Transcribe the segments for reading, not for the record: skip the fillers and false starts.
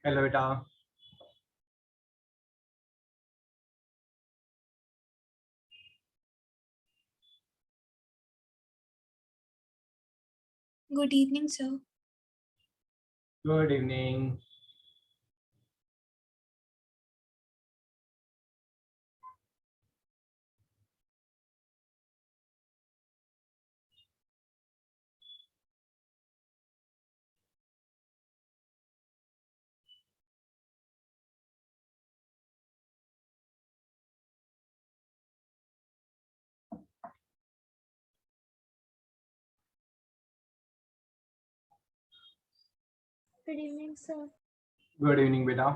Hello बेटा। Good evening, sir. Good evening. Good evening, sir. Good evening बेटा।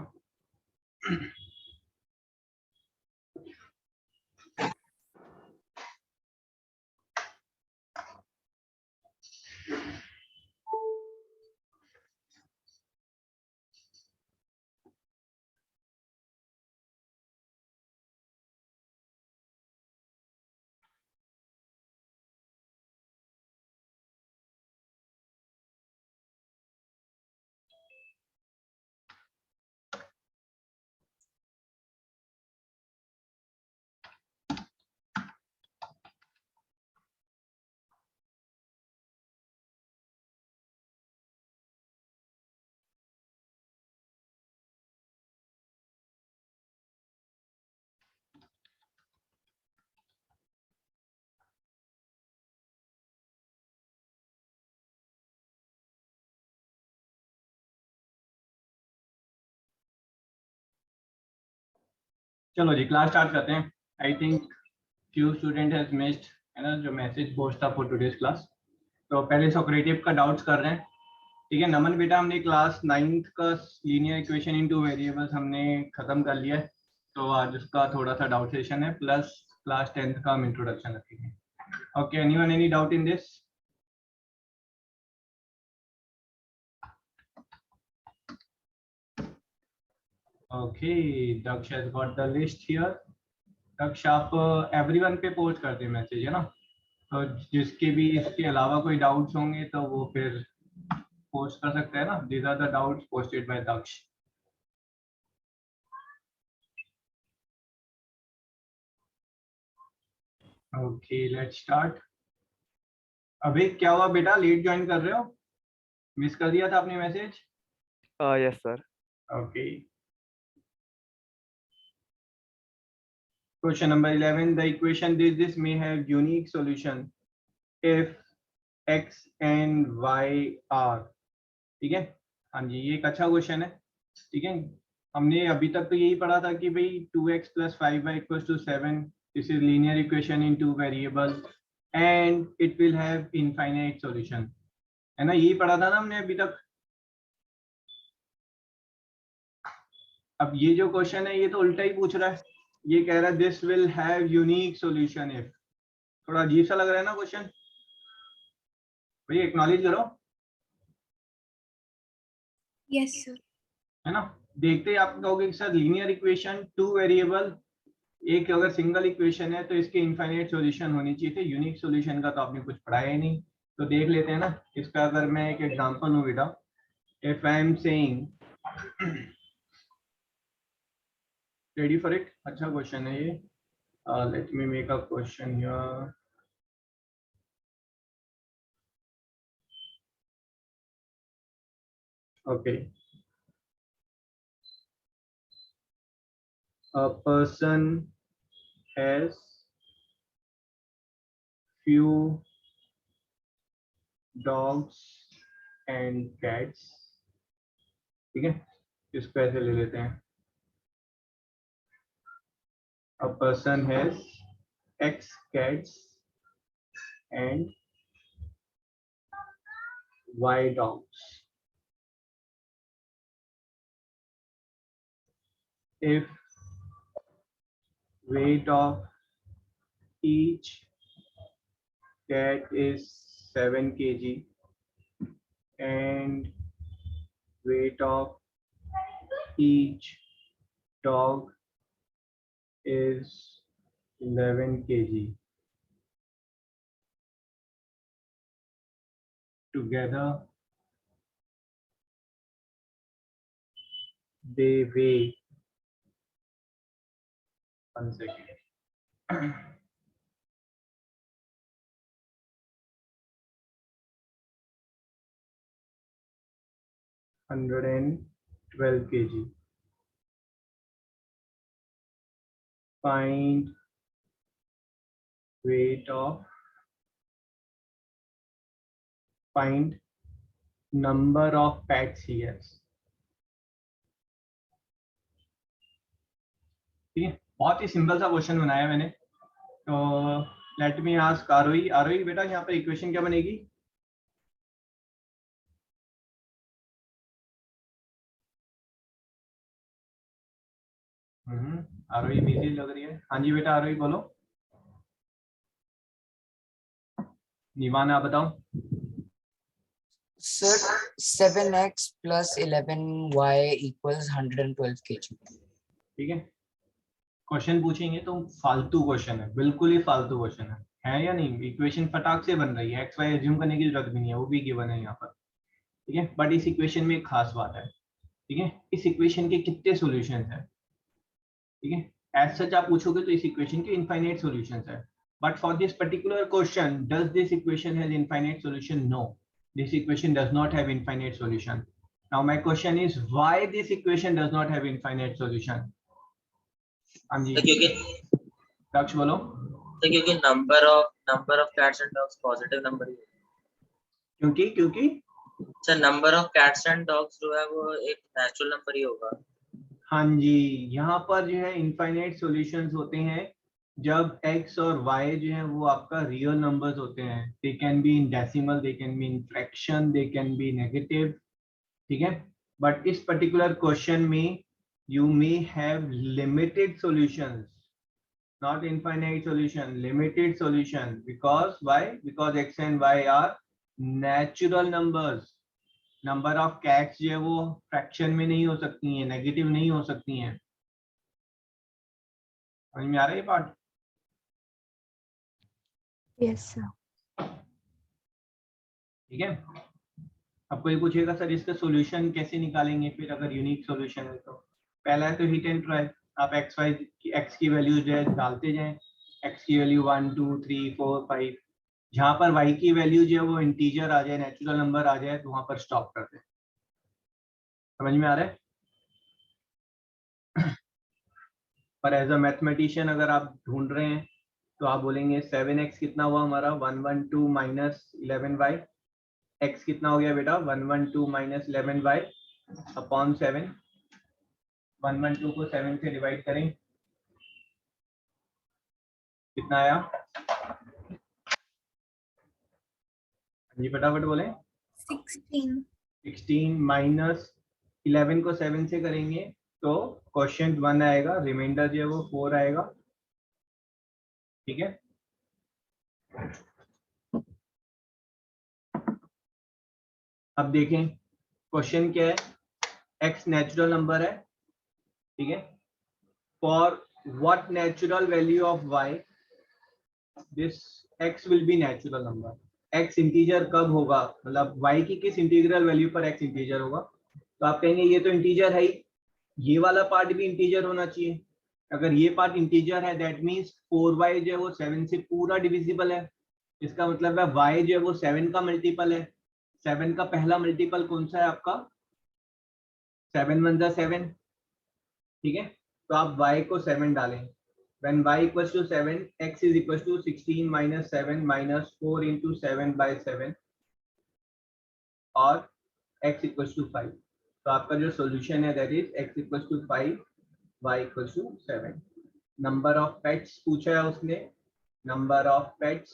चलो जी class start करते हैं। I think few student has missed है ना जो मैसेज पोस्ट था फॉर टुडेज क्लास। तो पहले सोक्रेटिव का डाउट्स कर रहे हैं। ठीक है नमन बेटा, हमने क्लास 9th का लीनियर इक्वेशन इनटू वेरिएबल्स हमने खत्म कर लिया है। तो आज उसका थोड़ा सा डाउट सेशन है, प्लस क्लास 10th का हम इंट्रोडक्शन रखेंगे। Okay, anyone any doubt in this? Okay, Daksh has got the list here. Daksh आप एवरीवन पे पोस्ट कर दें मैसेज, है ना। तो जिसके भी इसके अलावा कोई डाउट्स होंगे तो वो फिर पोस्ट कर सकते हैं ना। These are the doubts posted by Daksh. Okay let's start. अभी क्या हुआ बेटा, लेट ज्वाइन कर रहे हो? मिस कर दिया था आपने message? Yes, sir. Okay, question number 11, the equation this may have unique solution if x and y are। ठीक है, हाँ जी ये एक अच्छा क्वेश्चन है। ठीक है, हमने अभी तक तो यही पढ़ा था कि भाई 2x + 5y = 7, this is linear equation in two variable and it will have infinite solution, है ना। यही पढ़ा था ना हमने अभी तक। अब ये जो क्वेश्चन है ये तो उल्टा ही पूछ रहा है। ये कह रहा है this will have unique solution if. थोड़ा अजीब सा लग रहा है ना क्वेश्चन, भाई एक्नॉलेज करो। Yes, sir. है ना, देखते ही आप कहोगे कि sir linear equation two variable, एक अगर सिंगल इक्वेशन है तो इसके इनफाइनाइट सॉल्यूशन होनी चाहिए थे, यूनिक सॉल्यूशन का तो आपने कुछ पढ़ाया ही नहीं। तो देख लेते हैं ना इसका। अगर मैं एक एग्जांपल हूँ बेटा, if I am saying, ready for it, अच्छा क्वेश्चन है ये। Let me make a question here. Okay, a person has few dogs and cats। ठीक है, इसको ऐसे ले लेते हैं। A person has x cats and y dogs। If weight of each cat is 7 kg and weight of each dog is 11 kg, together they weigh, 1 second, 112 kg. Find weight of, find number of pets he has. ठीक है, बहुत ही simple सा question बनाया मैंने. तो let me ask आरोही. आरोही बेटा यहाँ पर इक्वेशन क्या बनेगी? आरोही बिजी लग रही है. हाँ जी बेटा आरोही बोलो. निवाना बताओ. Sir, 7x plus 11y equals 112 kg. ठीक है, क्वेश्चन पूछेंगे तो फालतू क्वेश्चन है, बिल्कुल ही फालतू क्वेश्चन है या नहीं? इक्वेशन फटाक से बन रही है, एक्स वाई एज्यूम करने की जरूरत भी नहीं है, वो भी गिवन है यहाँ पर. ठीक है, बट इस इक्वेशन में एक खास बात है. ठीक है, इस इक्वेशन के कितने सॉल्यूशंस हैं? ठीक है, एज सच आप पूछोगे तो इस इक्वेशन के इनफाइनाइट सॉल्यूशंस है. But for this particular question, does this equation has infinite solution? No, this equation does not have infinite solution. Now my question is, why this equation does not have infinite solution? क्योंकि दक्ष बोलो. तो क्योंकि number of cats and dogs positive number ही है. क्योंकि sir number of cats and dogs जो है वो एक नेचुरल नंबर ही होगा. हाँ जी, यहाँ पर जो है इनफाइनाइट सॉल्यूशंस होते हैं जब x और y जो है वो आपका रियल नंबर्स होते हैं. They can be in decimal, they can be in fraction, they can be negative. ठीक है, बट इस पर्टिकुलर क्वेश्चन में you may have limited solutions, not infinite solution, limited solution. Because why? Because x and y are natural numbers. Number of cats जो है वो fraction में नहीं हो सकती हैं, नेगेटिव नहीं हो सकती हैं. समझ में आ रहा है ये पार्ट? Yes, sir. ठीक है, अब कोई पूछेगा सर इसका सॉल्यूशन कैसे निकालेंगे फिर अगर यूनिक सॉल्यूशन है? तो पहला है तो हिट एंड ट्राई. आप x की वैल्यू जो है डालते जाएं. x की वैल्यू 1 2 3 4 5. जहां पर y की वैल्यू जो है वो इंटीजर आ जाए, नेचुरल नंबर आ जाए, तो वहां पर स्टॉप कर दें. समझ में आ रहा है? पर एज अ मैथमेटिशियन अगर आप ढूंढ रहे हैं तो आप बोलेंगे 7x कितना हुआ हमारा? 112 माइनस 11y. x कितना हो गया बेटा? 112 माइनस 11y अपॉन 7. 112 को 7 से डिवाइड करें, कितना आया? जी फटाफट बोले. 16. 16 माइनस 11 को 7 से करेंगे तो क्वेश्चन 1 आएगा, रिमाइंडर जो है वो 4 आएगा. ठीक है, अब देखें क्वेश्चन क्या है. x नेचुरल नंबर है. ठीक है, for what natural value of y this x will be natural number. x integer कब होगा, मतलब y की किस इंटीग्रल वैल्यू पर x इंटीजर होगा? तो आप कहेंगे ये तो इंटीजर है ही, ये वाला पार्ट भी इंटीजर होना चाहिए. अगर ये पार्ट इंटीजर है दैट मींस 4y जो है वो 7 से पूरा डिविजिबल है. इसका मतलब है y जो है वो 7 का मल्टीपल है. 7 का पहला मल्टीपल कौन सा है आपका? 7 1 जा 7. ठीक है, तो आप y को 7 डालें. When y equals to 7, x is equals to 16 minus 7 minus 4 into 7 by 7 और x equals to 5. तो आपका जो सॉल्यूशन है that is x equals to 5, y equals to 7. Number of pets पूछा है उसने. Number of pets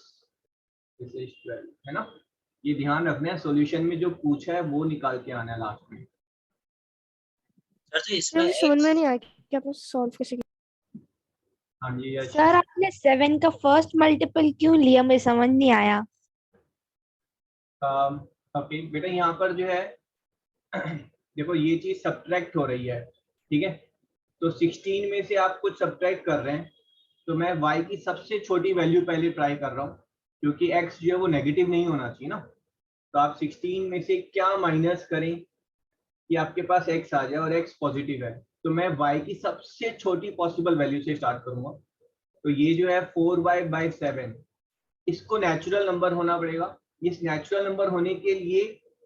this is 12 है ना. ये ध्यान रखना है, सॉल्यूशन में जो पूछा है वो निकाल के आना है लास्ट में. सर तो इसमें समझ में नहीं आया कि आपने सॉल्व कैसे किया. हाँ जी यश. सर आपने 7 का फर्स्ट मल्टीपल क्यों लिया, मुझे समझ नहीं आया. ओके बेटा, यहाँ पर जो है देखो ये चीज सब्ट्रैक्ट हो रही है. ठीक है, तो 16 में से आप कुछ सब्ट्रैक्ट कर रहे हैं, तो मैं y की सबसे छोटी वैल्यू पहले ट्राई कर रहा हूँ क्योंकि x जो है वो नेगेटिव नहीं होना चाहिए ना. तो आप 16 में से क्या माइनस करें कि आपके पास x आ जाए और x पॉजिटिव है, तो मैं y की सबसे छोटी पॉसिबल वैल्यू से स्टार्ट करूंगा। तो ये जो है 4y/7, इसको नेचुरल नंबर होना पड़ेगा। इस नेचुरल नंबर होने के लिए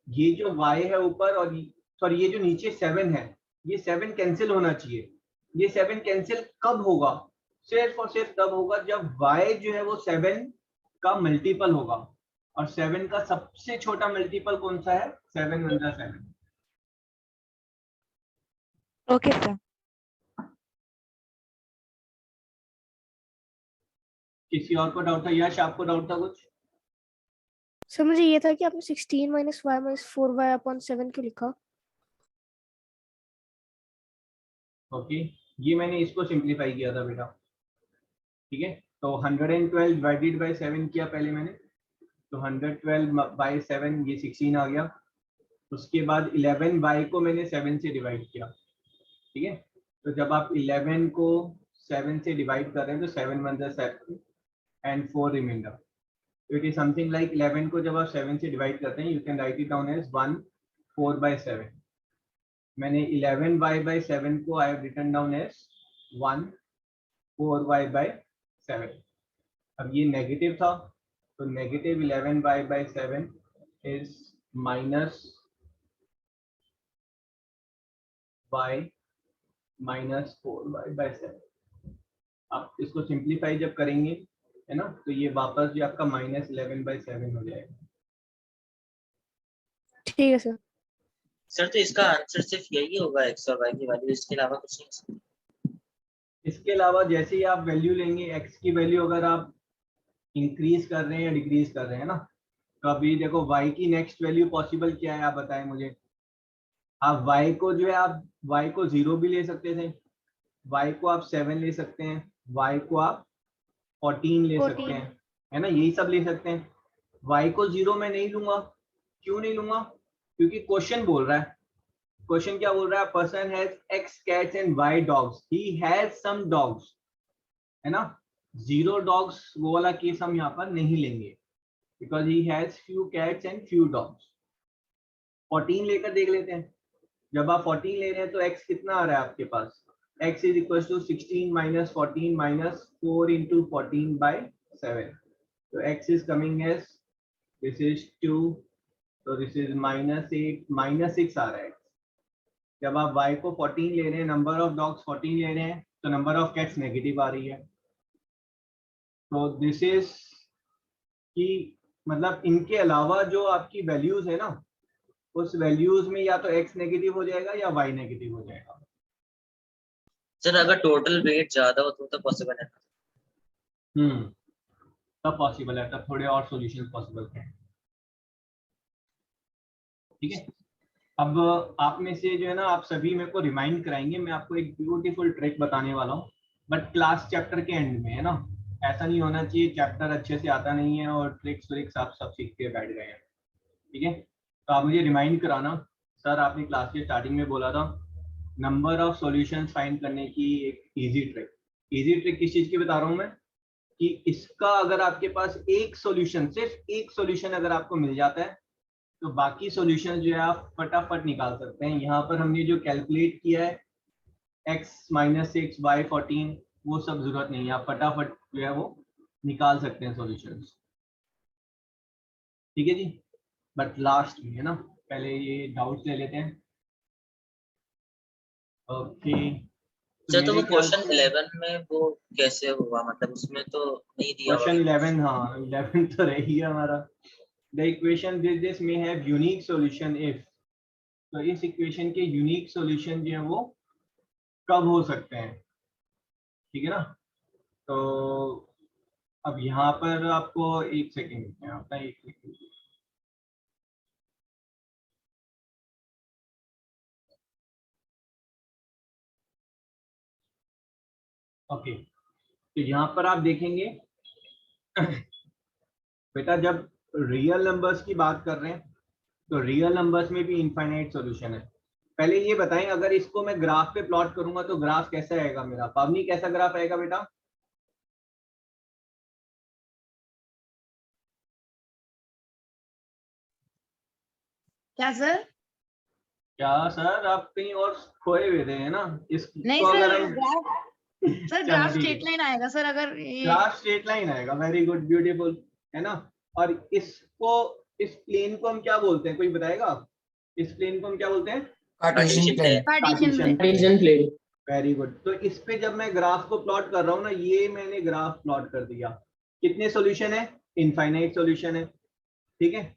ये जो y है ऊपर और सॉरी ये जो नीचे 7 है, ये 7 कैंसिल होना चाहिए। ये 7 कैंसिल कब होगा? सिर्फ और सिर्फ तब होगा जब y जो है वो 7 का मल्टीपल होगा, और 7 का सबसे छोटा मल्टीपल कौन सा है? 7 × 7। Okay, sir. किसी और को डाउट था? यश आपको डाउट था कुछ? सर मुझे ये था कि आपने 16 - y - 4y/7 क्यों लिखा? ओके, ये मैंने इसको सिंप्लीफाई किया था बेटा, ठीक है। तो 112 डिवाइडेड बाय 7 किया पहले मैंने, तो 112/7 ये 16 आ गया। उसके बाद 11y को मैंने 7 से डिवाइड किया, ठीक है। तो जब आप 11 को 7 से डिवाइड कर रहे हैं तो 7 × 7 एंड 4 रिमाइंडर। तो इट इज समथिंग लाइक 11 को जब आप 7 से डिवाइड करते हैं, you can write it down as 1/4/7। मैंने 11y/7 को I have written down as 1/4y/7। अब ये नेगेटिव था, तो negative 11y/7 is -y -4y/7। आप इसको सिंप्लीफाई जब करेंगे, है ना, तो ये वापस भी आपका -11/7 हो जाएगा। ठीक है सर। सर तो इसका आंसर सिर्फ यही होगा x और y की वैल्यू, इसके अलावा कुछ नहीं। इसके अलावा जैसे ही आप वैल्यू लेंगे, x की वैल्यू अगर आप इंक्रीज कर रहे हैं या डिक्रीज कर रहे हैं ना, तो अभी देखो y की नेक्स्ट वैल्यू पॉसिबल क्या है, आप बताएं मुझे। आप y को जो है, आप y को 0 भी ले सकते थे, y को आप 7 ले सकते हैं, y को आप 14 ले सकते हैं, है ना, यही सब ले सकते हैं। y को 0 मैं नहीं लूंगा। क्यों नहीं लूंगा? क्योंकि क्वेश्चन बोल रहा है, क्वेश्चन क्या बोल रहा है? Person has x cats and y dogs, he has some dogs, है ना। 0 dogs वो वाला केस हम यहाँ पर नहीं लेंगे, because he has few cats and few dogs। 14 लेकर देख लेते हैं। जब आप 14 ले रहे हैं तो x कितना आ रहा है आपके पास? x is equals to 16 - 14 - 4 × 14/7। तो x is coming as, this is 2, तो this is -8 -6 आ रहा है। जब आप y को 14 ले रहे हैं, नंबर ऑफ डॉग्स 14 ले रहे हैं, तो नंबर ऑफ कैट्स नेगेटिव आ रही है। तो दिस इज कि मतलब इनके अलावा जो आपकी वैल्यूज है ना, उस वैल्यूज में या तो x नेगेटिव हो जाएगा या y नेगेटिव हो जाएगा। सर अगर टोटल वेट ज्यादा हो तो पॉसिबल है ना? तब पॉसिबल है, तब थोड़े और सॉल्यूशंस पॉसिबल हैं, ठीक है। अब आप में से जो है ना, आप सभी मेरे को रिमाइंड कराएंगे, मैं आपको एक ब्यूटीफुल ट्रिक बताने वाला हूँ, बट क्लास चैप्टर के एंड में, है ना। ऐसा नहीं होना चाहिए चैप्टर अच्छे से आता नहीं है और ट्रिक्स व्रिक्स आप सब सीख के बैठ गए हैं, ठीक है। तो आप मुझे रिमाइंड कराना। सर आपने क्लास के स्टार्टिंग में बोला था नंबर ऑफ सॉल्यूशंस फाइंड करने की एक इजी ट्रिक। इजी ट्रिक किस चीज की बता रहा हूँ मैं, कि इसका अगर आपके पास एक सॉल्यूशन, सिर्फ एक सॉल्यूशन अगर आपको मिल जाता है, तो बाकी सॉल्यूशन जो है आप फटाफट निकाल सकते हैं। यहाँ पर हमने जो कैलकुलेट किया है x - 6 y 14, वो सब जरूरत नहीं है, आप फटाफट जो है वो निकाल सकते हैं सॉल्यूशंस, ठीक है जी। बट लास्ट में, है ना, पहले ये डाउट्स ले लेते हैं। ओके, सर तो वो मेरे ख्याल क्वेश्चन से 11 में वो कैसे हुआ, मतलब उसमें तो नहीं दिया क्वेश्चन होगा। 11, हाँ 11 तो रही है हमारा। The equation this may have unique solution if, तो इस इक्वेशन के यूनिक सॉल्यूशन जो है वो कब हो सकते हैं, ठीक है ना। तो अब यहाँ पर आपको एक सेकेंड, आपका एक सेकेंड, ओके। तो यहाँ पर आप देखेंगे बेटा, जब रियल नंबर्स की बात कर रहे हैं तो रियल नंबर्स में भी इनफाइनाइट सॉल्यूशन है। पहले ये बताएं, अगर इसको मैं ग्राफ पे प्लॉट करूंगा तो ग्राफ कैसा आएगा मेरा? पावनी कैसा ग्राफ आएगा बेटा? क्या सर? क्या सर आप कहीं और खोए हुए थे है ना, नहीं इसको अगर सर, हम ग्राफ सर चलो ग्राफ ठीक है, स्ट्रेट लाइन आएगा सर अगर ये ग्राफ स्ट्रेट लाइन आएगा, वेरी गुड ब्यूटीफुल, है ना। और इसको, इस प्लेन को हम क्या बोलते हैं, कोई बताएगा? इस प्लेन को हम क्या बोलते हैं? Cartesian plane. पार्टीशन में कार्टेशियन प्लेन। Very good. तो इस पे जब मैं ग्राफ को प्लॉट कर रहा हूँ ना, ये मैंने ग्राफ प्लॉट कर दिया, कितने सॉल्यूशन है? इनफाइनाइट सॉल्यूशन है, ठीक है।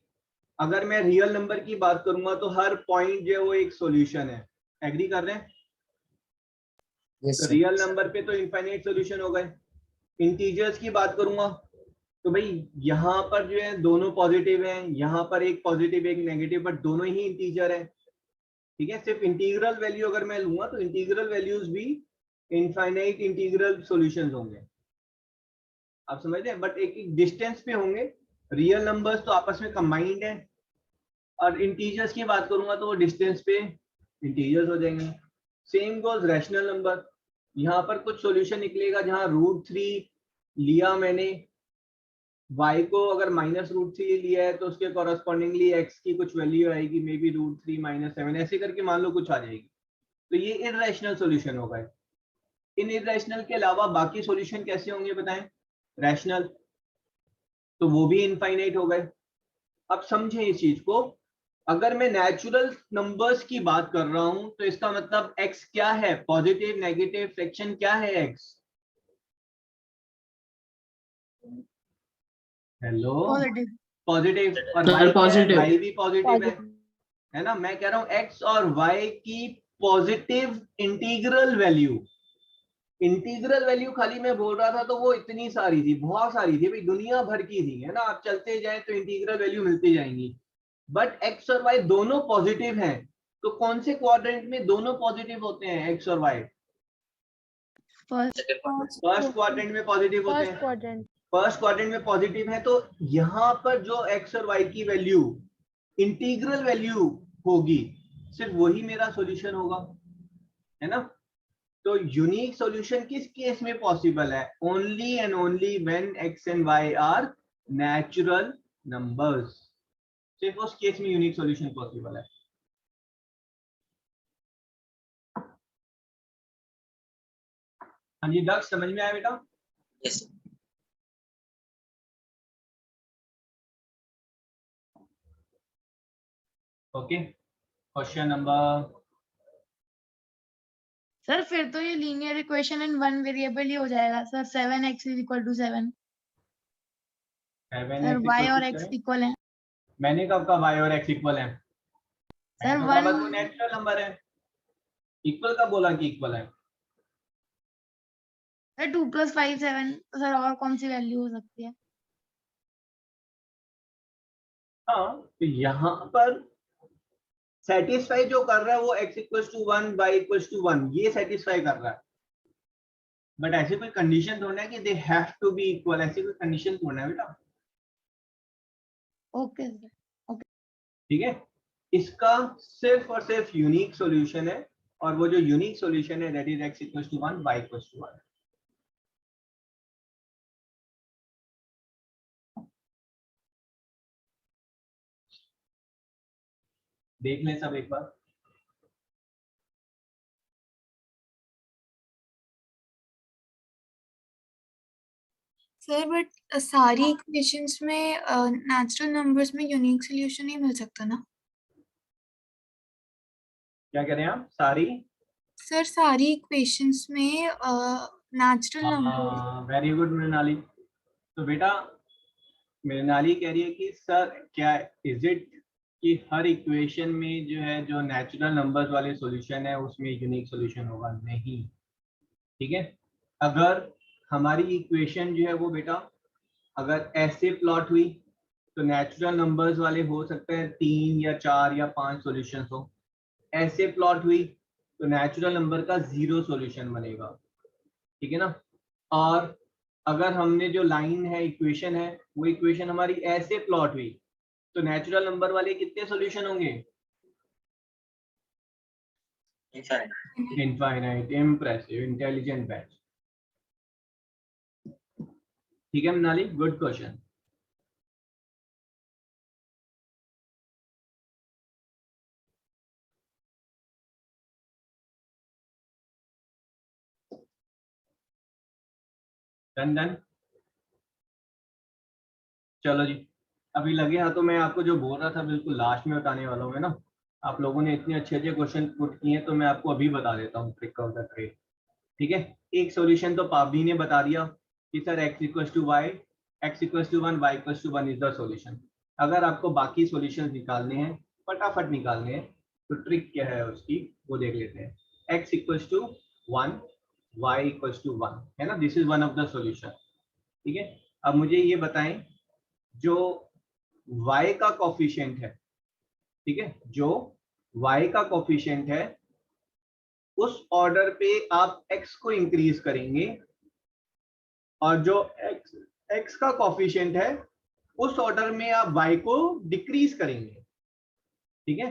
अगर मैं रियल नंबर की बात करूंगा तो हर पॉइंट जो है वो एक सॉल्यूशन है, एग्री कर रहे हैं? Yes, तो sir. रियल नंबर पे तो इनफाइनाइट सॉल्यूशन हो गए। इंटीजर्स की बात करूंगा तो भाई यहाँ पर जो है दोनों पॉजिटिव हैं, यहाँ पर एक पॉजिटिव एक नेगेटिव, बट दोनों ही इंटीजर है, ठीक है। सिर्फ इंटीग्रल वैल्यू अगर मैं लूंगा तो इंटीग्रल वैल्यूज भी इनफाइनाइट इंटीग्रल सॉल्यूशंस होंगे, आप समझ रहे हैं, बट एक एक डिस्टेंस पे होंगे। रियल नंबर्स तो आपस में कंबाइंड है, और इंटीजर्स की बात करूंगा तो वो डिस्टेंस पे इंटीजर्स हो जाएंगे। सेम गोज रैशनल नंबर, यहाँ पर कुछ सॉल्यूशन निकलेगा जहां √3 लिया मैंने, y को अगर -√3 लिया है तो उसके कॉरस्पॉन्डिंगली x की कुछ वैल्यू आएगी, मे बी √3 - 7 ऐसे करके मान लो कुछ आ जाएगी, तो ये इररेशनल सॉल्यूशन होगा। इन इररेशनल के अलावा बाकी सॉल्यूशन कैसे होंगे बताएं? रैशनल, तो वो भी इनफाइनाइट हो गए। अब समझें इस चीज को, अगर मैं नेचुरल नंबर्स की बात कर रहा हूं तो इसका मतलब x क्या है? पॉजिटिव, नेगेटिव, फ्रैक्शन क्या है x? Hello, positive positive. और Sir, y क्या है? positive. y भी पॉजिटिव है ना। मैं कह रहा हूं x और y की positive integral value, integral value खाली मैं बोल रहा था तो वो इतनी सारी थी, बहुत सारी थी भाई, दुनिया भर की थी, है ना। आप चलते जाए तो इंटीग्रल वैल्यू मिलती जाएंगी, बट x और y दोनों पॉजिटिव हैं। तो कौन से क्वाड्रेंट में दोनों पॉजिटिव होते हैं x और y? फर्स्ट फर्स्ट क्वाड्रेंट में पॉजिटिव होते फर्स्ट हैं। क्वाड्रेंट। फर्स्ट क्वाड्रेंट में पॉजिटिव है, तो यहाँ पर जो x और y की वैल्यू इंटीग्रल वैल्यू होगी, सिर्फ वही मेरा सॉल्यूशन होगा, है ना। तो यूनिक सॉल्यूशन किस केस में पॉसिबल है? Only and only when x and y are natural numbers, सिर्फ उस केस में यूनिक सॉल्यूशन पॉसिबल है। हाँ जी डक, समझ में आया बेटा? Yes. Okay, question number, sir फिर तो ये linear equation in one variable ही हो जाएगा सर। 7x = 7 सर, y और x इक्वल है मैंने कब कहा y और x इक्वल है? सर। मैंने तो कहा बस वो नेचुरल नंबर है। इक्वल का बोला कि इक्वल है? सर 2 + 5 7, तो सर और कौन सी वैल्यू हो सकती है? हाँ, तो यहाँ पर सेटिस्फाई जो कर रहा है वो x = 1 y = 1, ये सेटिस्फाई कर रहा है। बट ऐसी कोई कंडीशन थोड़ा है कि they have to be equal, ऐसी कोई कंडीशन थोड़ा है बेटा, ओके सर। ठीक है। इसका सिर्फ और सिर्फ यूनिक सॉल्यूशन है, और वो जो यूनिक सॉल्यूशन है दैट इज x = 1 y = 1। देख लें सब एक बार। सर बट सारी इक्वेशंस में नेचुरल नंबर्स में यूनिक सॉल्यूशन नहीं मिल सकता ना? क्या कह रहे हैं आप? सारी, सर सारी इक्वेशंस में natural numbers. Very good Mrinali. तो बेटा मृणाली कह रही है कि सर क्या इज इट कि हर इक्वेशन में जो है जो नेचुरल नंबर्स वाले सॉल्यूशन है उसमें यूनिक सॉल्यूशन होगा? नहीं, ठीक है। अगर हमारी इक्वेशन जो है वो बेटा अगर ऐसे प्लॉट हुई तो नेचुरल नंबर्स वाले हो सकते हैं 3 या 4 या 5 सॉल्यूशन हो। ऐसे प्लॉट हुई तो नेचुरल नंबर का 0 सॉल्यूशन बनेगा, ठीक है ना। और अगर हमने जो लाइन है इक्वेशन है वो इक्वेशन हमारी ऐसे प्लॉट हुई तो नेचुरल नंबर वाले कितने सॉल्यूशन होंगे? Infinite. Infinite. Impressive, intelligent batch, ठीक है मृणाली, गुड क्वेश्चन। डन। चलो जी, अभी लगे हाथों मैं आपको जो बोल रहा था बिल्कुल लास्ट में बताने वाला हूँ, है ना। आप लोगों ने इतने अच्छे क्वेश्चन पुट किए हैं तो मैं आपको अभी बता देता हूँ ट्रिक ऑफ द ट्रेड। ठीक है, एक सॉल्यूशन तो पाबी ने बता दिया कि sir x equals to y, x equals to 1, y equals to 1 is the solution. अगर आपको बाकी सॉल्यूशंस निकालने हैं, फटाफट निकालने हैं, तो ट्रिक क्या है उसकी वो देख लेते हैं। x equals to 1, y equals to 1, है ना, this is one of the solution. ठीक है, अब मुझे ये बताएं जो y का कोफिशिएंट है, ठीक है, जो y का कोफिशिएंट है उस ऑर्डर पे आप x को इंक्रीज करेंगे, और जो x का कोफिशिएंट है उस ऑर्डर में आप y को डिक्रीज करेंगे। ठीक है,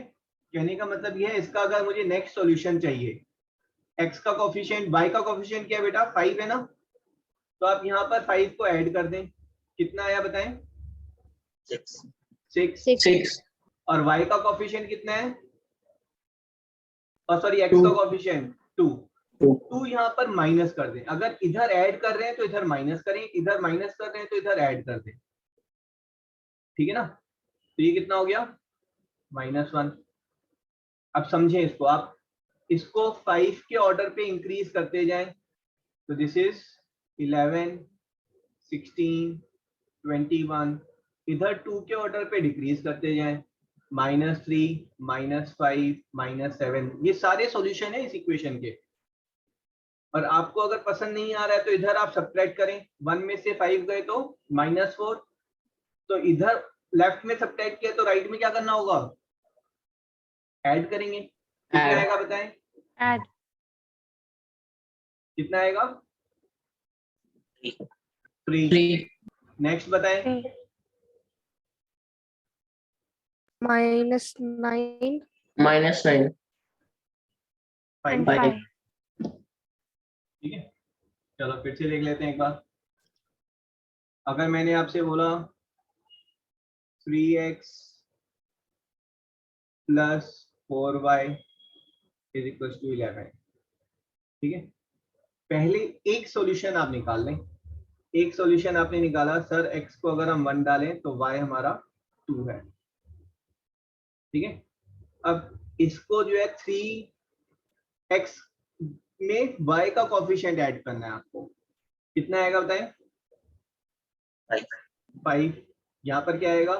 कहने का मतलब यह है, इसका अगर मुझे नेक्स्ट सॉल्यूशन चाहिए, x का कोफिशिएंट, y का कोफिशिएंट क्या है बेटा, 5 है ना, तो आप यहाँ पर 5 को ऐड कर दें, कितना आया बताएं, 6। और y का कोफिशिएंट कितना है, और सॉरी x का कोफिशिएंट 2 यहाँ पर माइनस कर दें। अगर इधर ऐड कर रहे हैं तो इधर माइनस करें, इधर माइनस कर रहे हैं तो इधर ऐड कर दें। ठीक है ना, तो ये कितना हो गया, -1। अब समझें इसको, आप इसको 5 के ऑर्डर पे इंक्रीज करते जाएं, तो दिस इज 11, 16, 21, इधर 2 के ऑर्डर पे डिक्रीज करते जाएं, -3, -5, -7, ये सारे सॉल्यूशन है इस इक्वेशन के। और आपको अगर पसंद नहीं आ रहा है तो इधर आप सब्ट्रैक्ट करें, 1 में से 5 गए तो -4, तो इधर लेफ्ट में सब्ट्रैक्ट किया तो राइट में क्या करना होगा, ऐड करेंगे। कितना आएगा बताएं, Add. कितना आएगा, 3। नेक्स्ट बताएं, -9 -9 And 5। 5. ठीक है, चलो फिर से देख लेते हैं एक बार। अगर मैंने आपसे बोला 3x + 4y = 11, ठीक है, पहले एक सॉल्यूशन आप निकाल लें। एक सॉल्यूशन आपने निकाला, सर x को अगर हम 1 डालें तो y हमारा 2 है। ठीक है, अब इसको जो है 3x में y का कोफिशिएंट ऐड करना है आपको, कितना आएगा बताएं, 5। यहाँ पर क्या आएगा,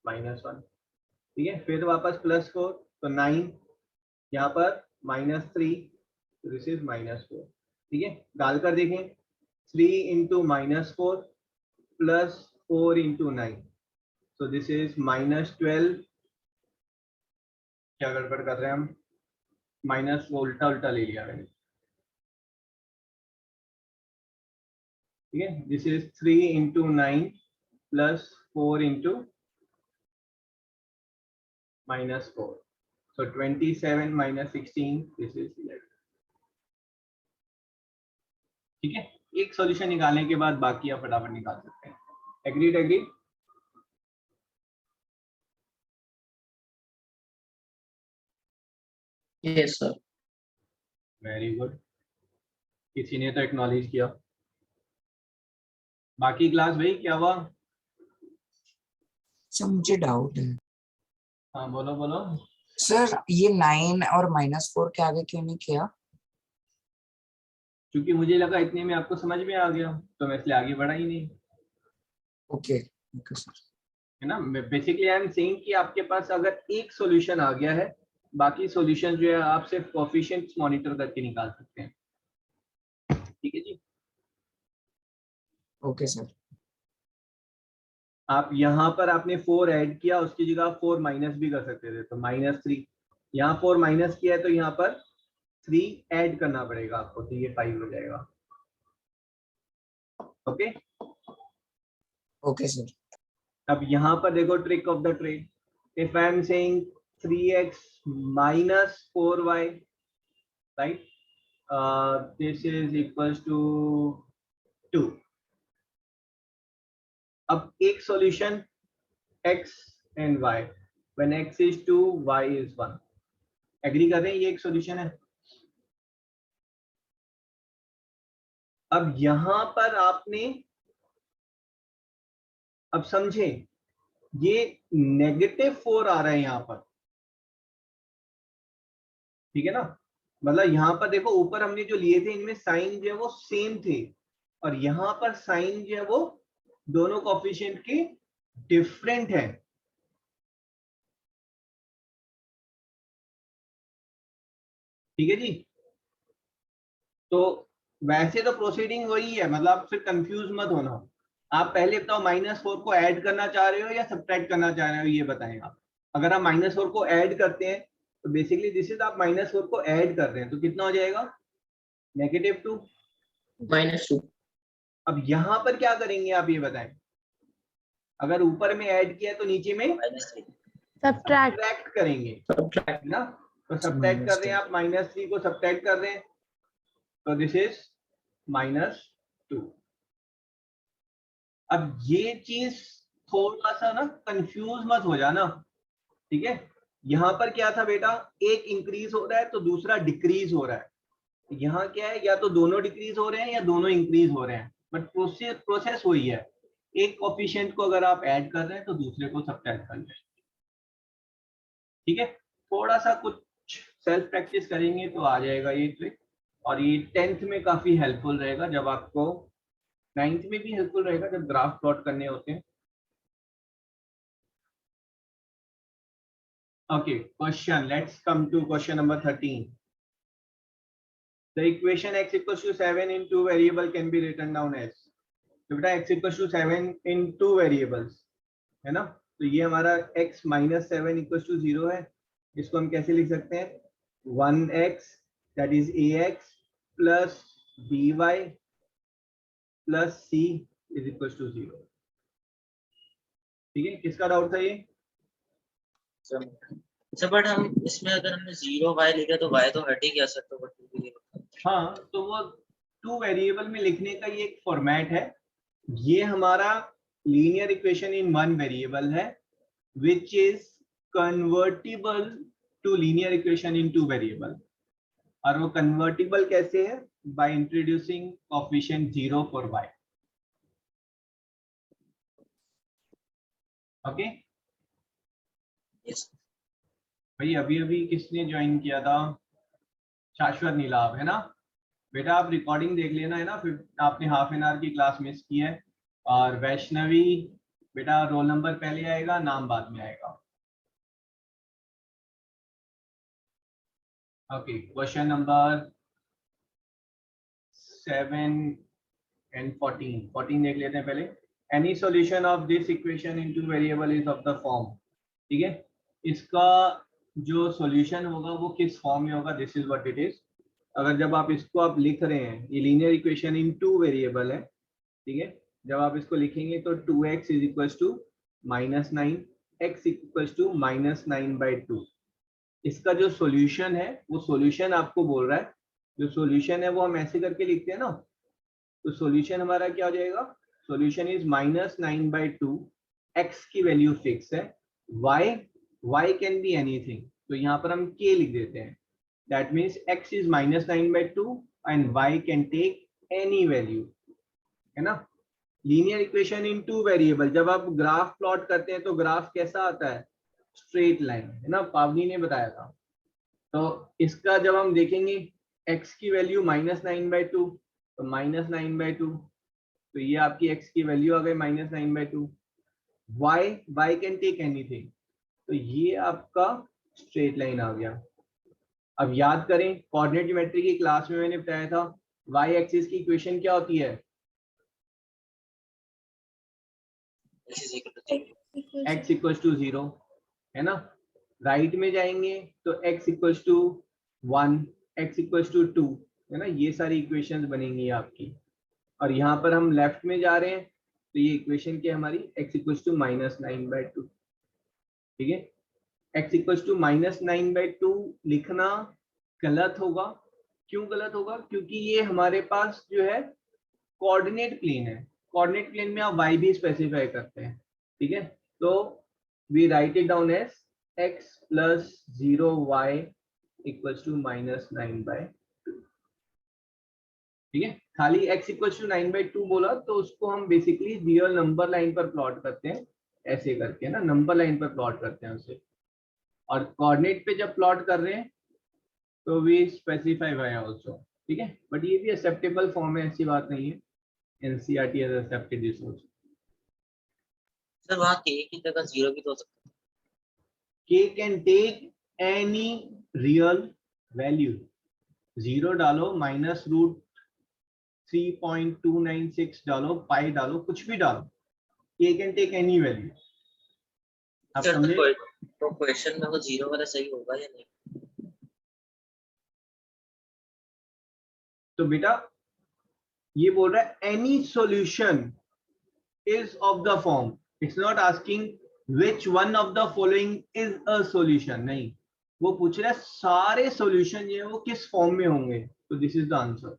-1। ठीक है, फिर वापस +4 तो 9, यहाँ पर -3, दिस इज -4। ठीक है, डालकर देखें, 3 × -4 + 4 × 9, so this is -12। क्या गड़बड़ कर रहे हैं हम, माइनस उल्टा ले लिया मैंने। ठीक है, this is 3 × 9 + 4 × -4, so 27 - 16, this is 11। ठीक है, एक सॉल्यूशन निकालने के बाद बाकी आप फटाफट निकाल सकते हैं। Agreed? Yes, sir. Very good, किसी ने तो एक्नॉलेज किया। बाकी क्लास भाई क्या हुआ, सर मुझे डाउट है, हाँ बोलो। सर ये 9 और -4 के आगे क्यों नहीं किया? क्योंकि मुझे लगा इतने में आपको समझ में आ गया, तो मैं इसलिए आगे बढ़ा ही नहीं, ओके सर। है ना। बेसिकली आई एम सेइंग कि आपके पास अगर एक सॉल्यूशन आ गया है, बाकी सॉल्यूशन जो है आप सिर्फ कोएफिशिएंट्स मॉनिटर करके निकाल सकते हैं। ठीक है जी, ओके सर। आप यहाँ पर आपने 4 ऐड किया, उसकी जगह 4 माइनस भी कर सकते थे, तो -3। यहाँ 4 माइनस किया है तो यहाँ पर 3 ऐड करना पड़ेगा आपको, तो ये 5 हो जाएगा। Okay, okay sir. अब यहाँ पर देखो trick of the trade, if I am saying 3x - 4y, right, this is equals to 2। अब एक solution x and y, when x is 2, y is 1, agree कर रहे हैं, ये एक सॉल्यूशन है। अब यहां पर आपने, अब समझे, ये -4 आ रहा है यहां पर, ठीक है ना। मतलब यहां पर देखो ऊपर हमने जो लिए थे इनमें साइन जो है वो सेम थे, और यहां पर साइन जो है वो दोनों कोएफिशिएंट के डिफरेंट है। ठीक है जी। तो वैसे तो प्रोसीडिंग वही है, मतलब फिर कंफ्यूज मत होना। आप पहले बताओ -4 को ऐड करना चाह रहे हो या सब्ट्रैक्ट करना चाह रहे हो, ये बताएं आप। अगर आप -4 को ऐड करते हैं तो बेसिकली दिस इज आप -4 को ऐड कर रहे हैं, तो कितना हो जाएगा? -2। -2। अब यहां पर क्या करेंगे आप ये बताएं। अगर ऊपर में ऐड किया है तो नीचे में -3। Subtract. सब्ट्रैक्ट करेंगे, Subtract. है ना। तो सब्ट्रैक्ट कर रहे हैं आप, -3 को सब्ट्रैक्ट कर रहे हैं, तो दिस इज -2। अब ये चीज थोड़ा सा ना कंफ्यूज मत हो जाना, ठीक है। यहाँ पर क्या था बेटा, एक इंक्रीज हो रहा है तो दूसरा डिक्रीज हो रहा है। यहाँ क्या है, या तो दोनों डिक्रीज हो रहे हैं या दोनों इंक्रीज हो रहे हैं, बट प्रोसेस वही है। एक कोएफिशिएंट को अगर आप ऐड कर रहे हैं तो दूसरे को सब्ट्रैक्ट कर लें, ठीक है। थोड़ा सा कुछ सेल्फ प्रैक्टिस करेंगे तो आ जाएगा ये ट्रिक, और ये 10th में काफी हेल्पफुल रहेगा, जब आपको 9th में भी हेल्पफुल रहेगा जब ग्राफ प्लॉट करने होते हैं। Okay, question. Let's come to question number 13. The equation x equals to 7 in two variable can be written down as. तो बेटा x equals to 7 in two variables, है ना। तो ये हमारा x minus 7 equals to 0 है। इसको हम कैसे लिख सकते हैं? 1x that is ax plus by plus c is equals to 0। ठीक है, किसका डाउट था ये? अच्छा, बट हम इसमें अगर हमने 0y लिखा तो y तो हट ही गया सर, तो हाँ, तो वो 2 वेरिएबल में लिखने का ये एक फॉर्मेट है। ये हमारा लीनियर इक्वेशन इन 1 वेरिएबल है which is convertible to linear equation in 2 variable. और वो कन्वर्टिबल कैसे है? by introducing coefficient 0 for y। Okay yes. भाई अभी अभी किसने ज्वाइन किया था? शाश्वत नीलाभ, है ना। बेटा आप रिकॉर्डिंग देख लेना, है ना, फिर आपने हाफ एन आवर की क्लास मिस की है। और वैष्णवी बेटा रोल नंबर पहले आएगा, नाम बाद में आएगा। ओके, क्वेश्चन नंबर 7 and 14 देख लेते हैं पहले। Any solution of this equation in two variable is of the form. ठीक है, इसका जो सॉल्यूशन होगा वो किस फॉर्म में होगा? This is what it is. अगर जब आप इसको आप लिख रहे हैं, ये लीनियर इक्वेशन इन 2 वेरिएबल है, ठीक है। जब आप इसको लिखेंगे तो 2x is equal to -9, x equal to -9/2। इसका जो सॉल्यूशन है वो सॉल्यूशन आपको बोल रहा है, जो सॉल्यूशन है वो हम ऐसे करके लिखते हैं ना, तो सॉल्यूशन हमारा क्या हो जाएगा? Solution is -9/2। x की वैल्यू फिक्स है, y कैन बी एनीथिंग, तो यहाँ पर हम k लिख देते हैं। That means x is -9/2 and y can take any value, है ना। लीनियर इक्वेशन इन 2 वेरिएबल, जब आप ग्राफ प्लॉट करते हैं तो ग्राफ कैसा आता है? स्ट्रेट लाइन, है ना, पावनी ने बताया था। तो इसका जब हम देखेंगे x की वैल्यू -9/2, तो -9/2, तो ये आपकी x की वैल्यू आ गई -9/2। y कैन टेक एनीथिंग, तो ये आपका स्ट्रेट लाइन आ गया। अब याद करें, कोऑर्डिनेट ज्योमेट्री की क्लास में मैंने बताया था y एक्सिस की इक्वेशन क्या होती है? x इक्वल्स टू 0, है ना। राइट में जाएंगे तो x equals to 1, x equals to 2, है ना। ये सारी इक्वेशंस बनेंगी आपकी। और यहाँ पर हम लेफ्ट में जा रहे हैं तो ये इक्वेशन क्या हमारी? x equals to -9/2। ठीक है, x इक्वल्स टू -9/2 लिखना गलत होगा। क्यों गलत होगा? क्योंकि ये हमारे पास जो है कोऑर्डिनेट प्लेन है। कोऑर्डिनेट प्लेन में आप y भी स्पेसिफाई करते हैं, ठीक है। तो we write it down as x plus 0y equals to -9/2। ठीक है, खाली x इक्वल्स टू 9/2 बोला तो उसको हम बेसिकली रियल नंबर लाइन पर प्लॉट करते हैं, ऐसे करके ना, नंबर लाइन पर प्लॉट करते हैं उसे, और कोऑर्डिनेट पे जब प्लॉट कर रहे हैं तो वी स्पेसिफाई वाई आल्सो, ठीक है, बट ये भी एक्सेप्टेबल फॉर्म है, ऐसी बात नहीं है, NCERT has accepted this also. Sir वहाँ k की जगह 0 भी तो हो सकता है। k can take any real value, 0 डालो, -√3.296 डालो, पाई डालो, कुछ भी डालो, k can take any value. आप सर समझे? तो क्वेश्चन में वो 0 वाला सही होगा या नहीं? तो बेटा ये बोल रहा है any solution is of the form, it's not asking which one of the following is a solution, नहीं, वो पूछ रहा है सारे सॉल्यूशन जो है वो किस फॉर्म में होंगे, तो दिस इज द आंसर।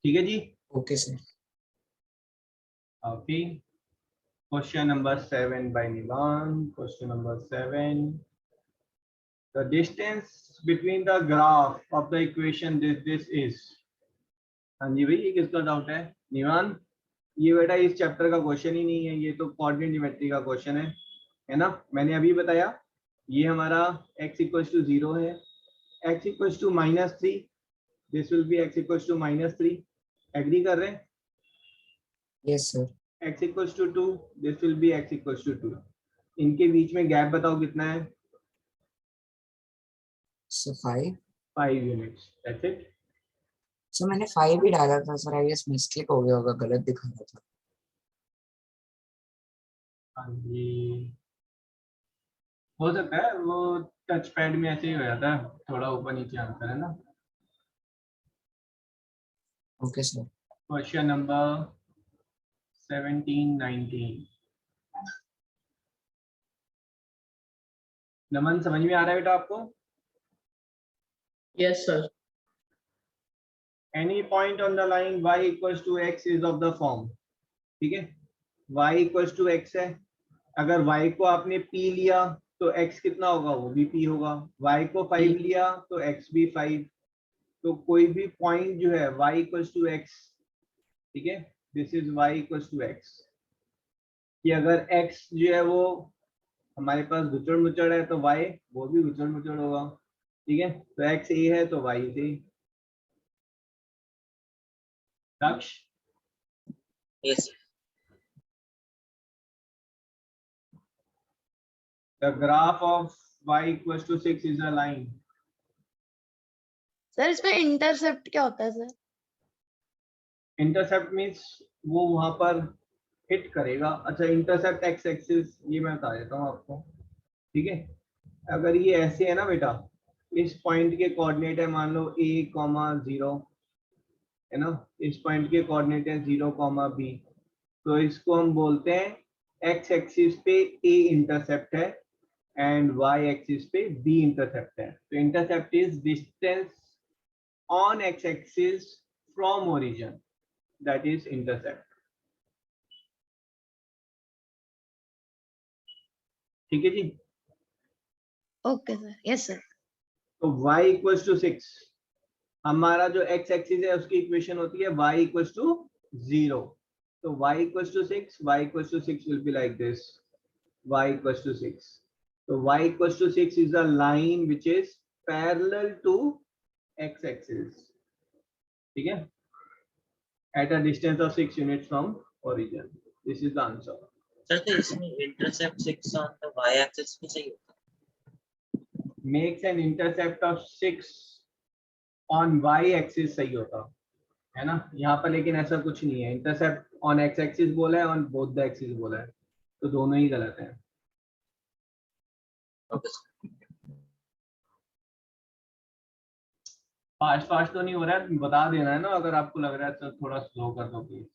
ठीक है जी, okay sir. Okay, question number 7 by Nivan, question number 7, the distance between the graph of the equation this is। हाँ जी भाई, ये किसका डाउट है? निवान, ये बेटा इस चैप्टर का क्वेश्चन ही नहीं है, ये तो कोऑर्डिनेट ज्योमेट्री का क्वेश्चन है ना, मैंने अभी बताया, ये हमारा x इक्वल्स टू 0 है, x equals to -3, this will be x equals to -3, agree कर रहे हैं? Yes sir. x equals to 2, this will be x equals to 2, इनके बीच में गैप बताओ कितना है? Sir 5। 5 units, that's it. Sir मैंने 5 ही डाला था सर, आई गेस मिस्टेक हो गया होगा, गलत दिखा रहा था। हाँ जी, हो सकता है वो टच पैड में ऐसे ही हो जाता है, थोड़ा ऊपर नीचे आंसर है ना। Okay sir. क्वेश्चन नंबर 17, 19, नमन समझ में आ रहा है बेटा आपको? Yes, sir. Any point on the line y equals to x is of the form, ठीक है, y equals to x है, अगर y को आपने p लिया तो x कितना होगा, वो भी p होगा, y को 5 लिया तो x भी 5, तो कोई भी पॉइंट जो है y equals to x, ठीक है, this is y equals to x, कि अगर x जो है वो हमारे पास गुचड़ मुचड़ है तो y वो भी गुचड़ मुचड़ होगा, ठीक है, तो x a है तो y से। दक्ष, Yes. the graph of y equals to 6 is a line। Sir इसमें इंटरसेप्ट क्या होता है सर? इंटरसेप्ट मींस वो वहां पर हिट करेगा। अच्छा, इंटरसेप्ट एक्स एक्सिस ये मैं बता देता हूँ आपको, ठीक है, अगर ये ऐसे है ना बेटा, इस पॉइंट के कोऑर्डिनेट है मान लो a,0 है ना, इस पॉइंट के कोऑर्डिनेट है 0, b, तो इसको हम बोलते हैं x एक्सिस पे a इंटरसेप्ट है एंड y एक्सिस पे b इंटरसेप्ट है, तो intercept is distance on x axis from origin, that is intercept. ठीक है जी, ओके सर, यस सर। तो y इक्वल्स टू 6, हमारा जो x एक्सिस है उसकी इक्वेशन होती है y इक्वल्स टू 0, तो y equals to 6, y equals to 6 will be like this, y equals to 6, so y equals to 6 is a line which is parallel to x axis, ठीक है, at a distance of 6 units from origin, this is the answer। Sir तो इसमें intercept 6 on the y axis भी सही होता makes an intercept of 6 on y axis सही होता है ना, यहाँ पर लेकिन ऐसा कुछ नहीं है, इंटरसेप्ट ऑन x एक्सिस बोला है, ऑन बोथ द एक्सिस बोला है, तो दोनों ही गलत है। Okay, sir. फास्ट फास्ट तो नहीं हो रहा है, बता देना है ना, अगर आपको लग रहा है तो थोड़ा स्लो कर दो please.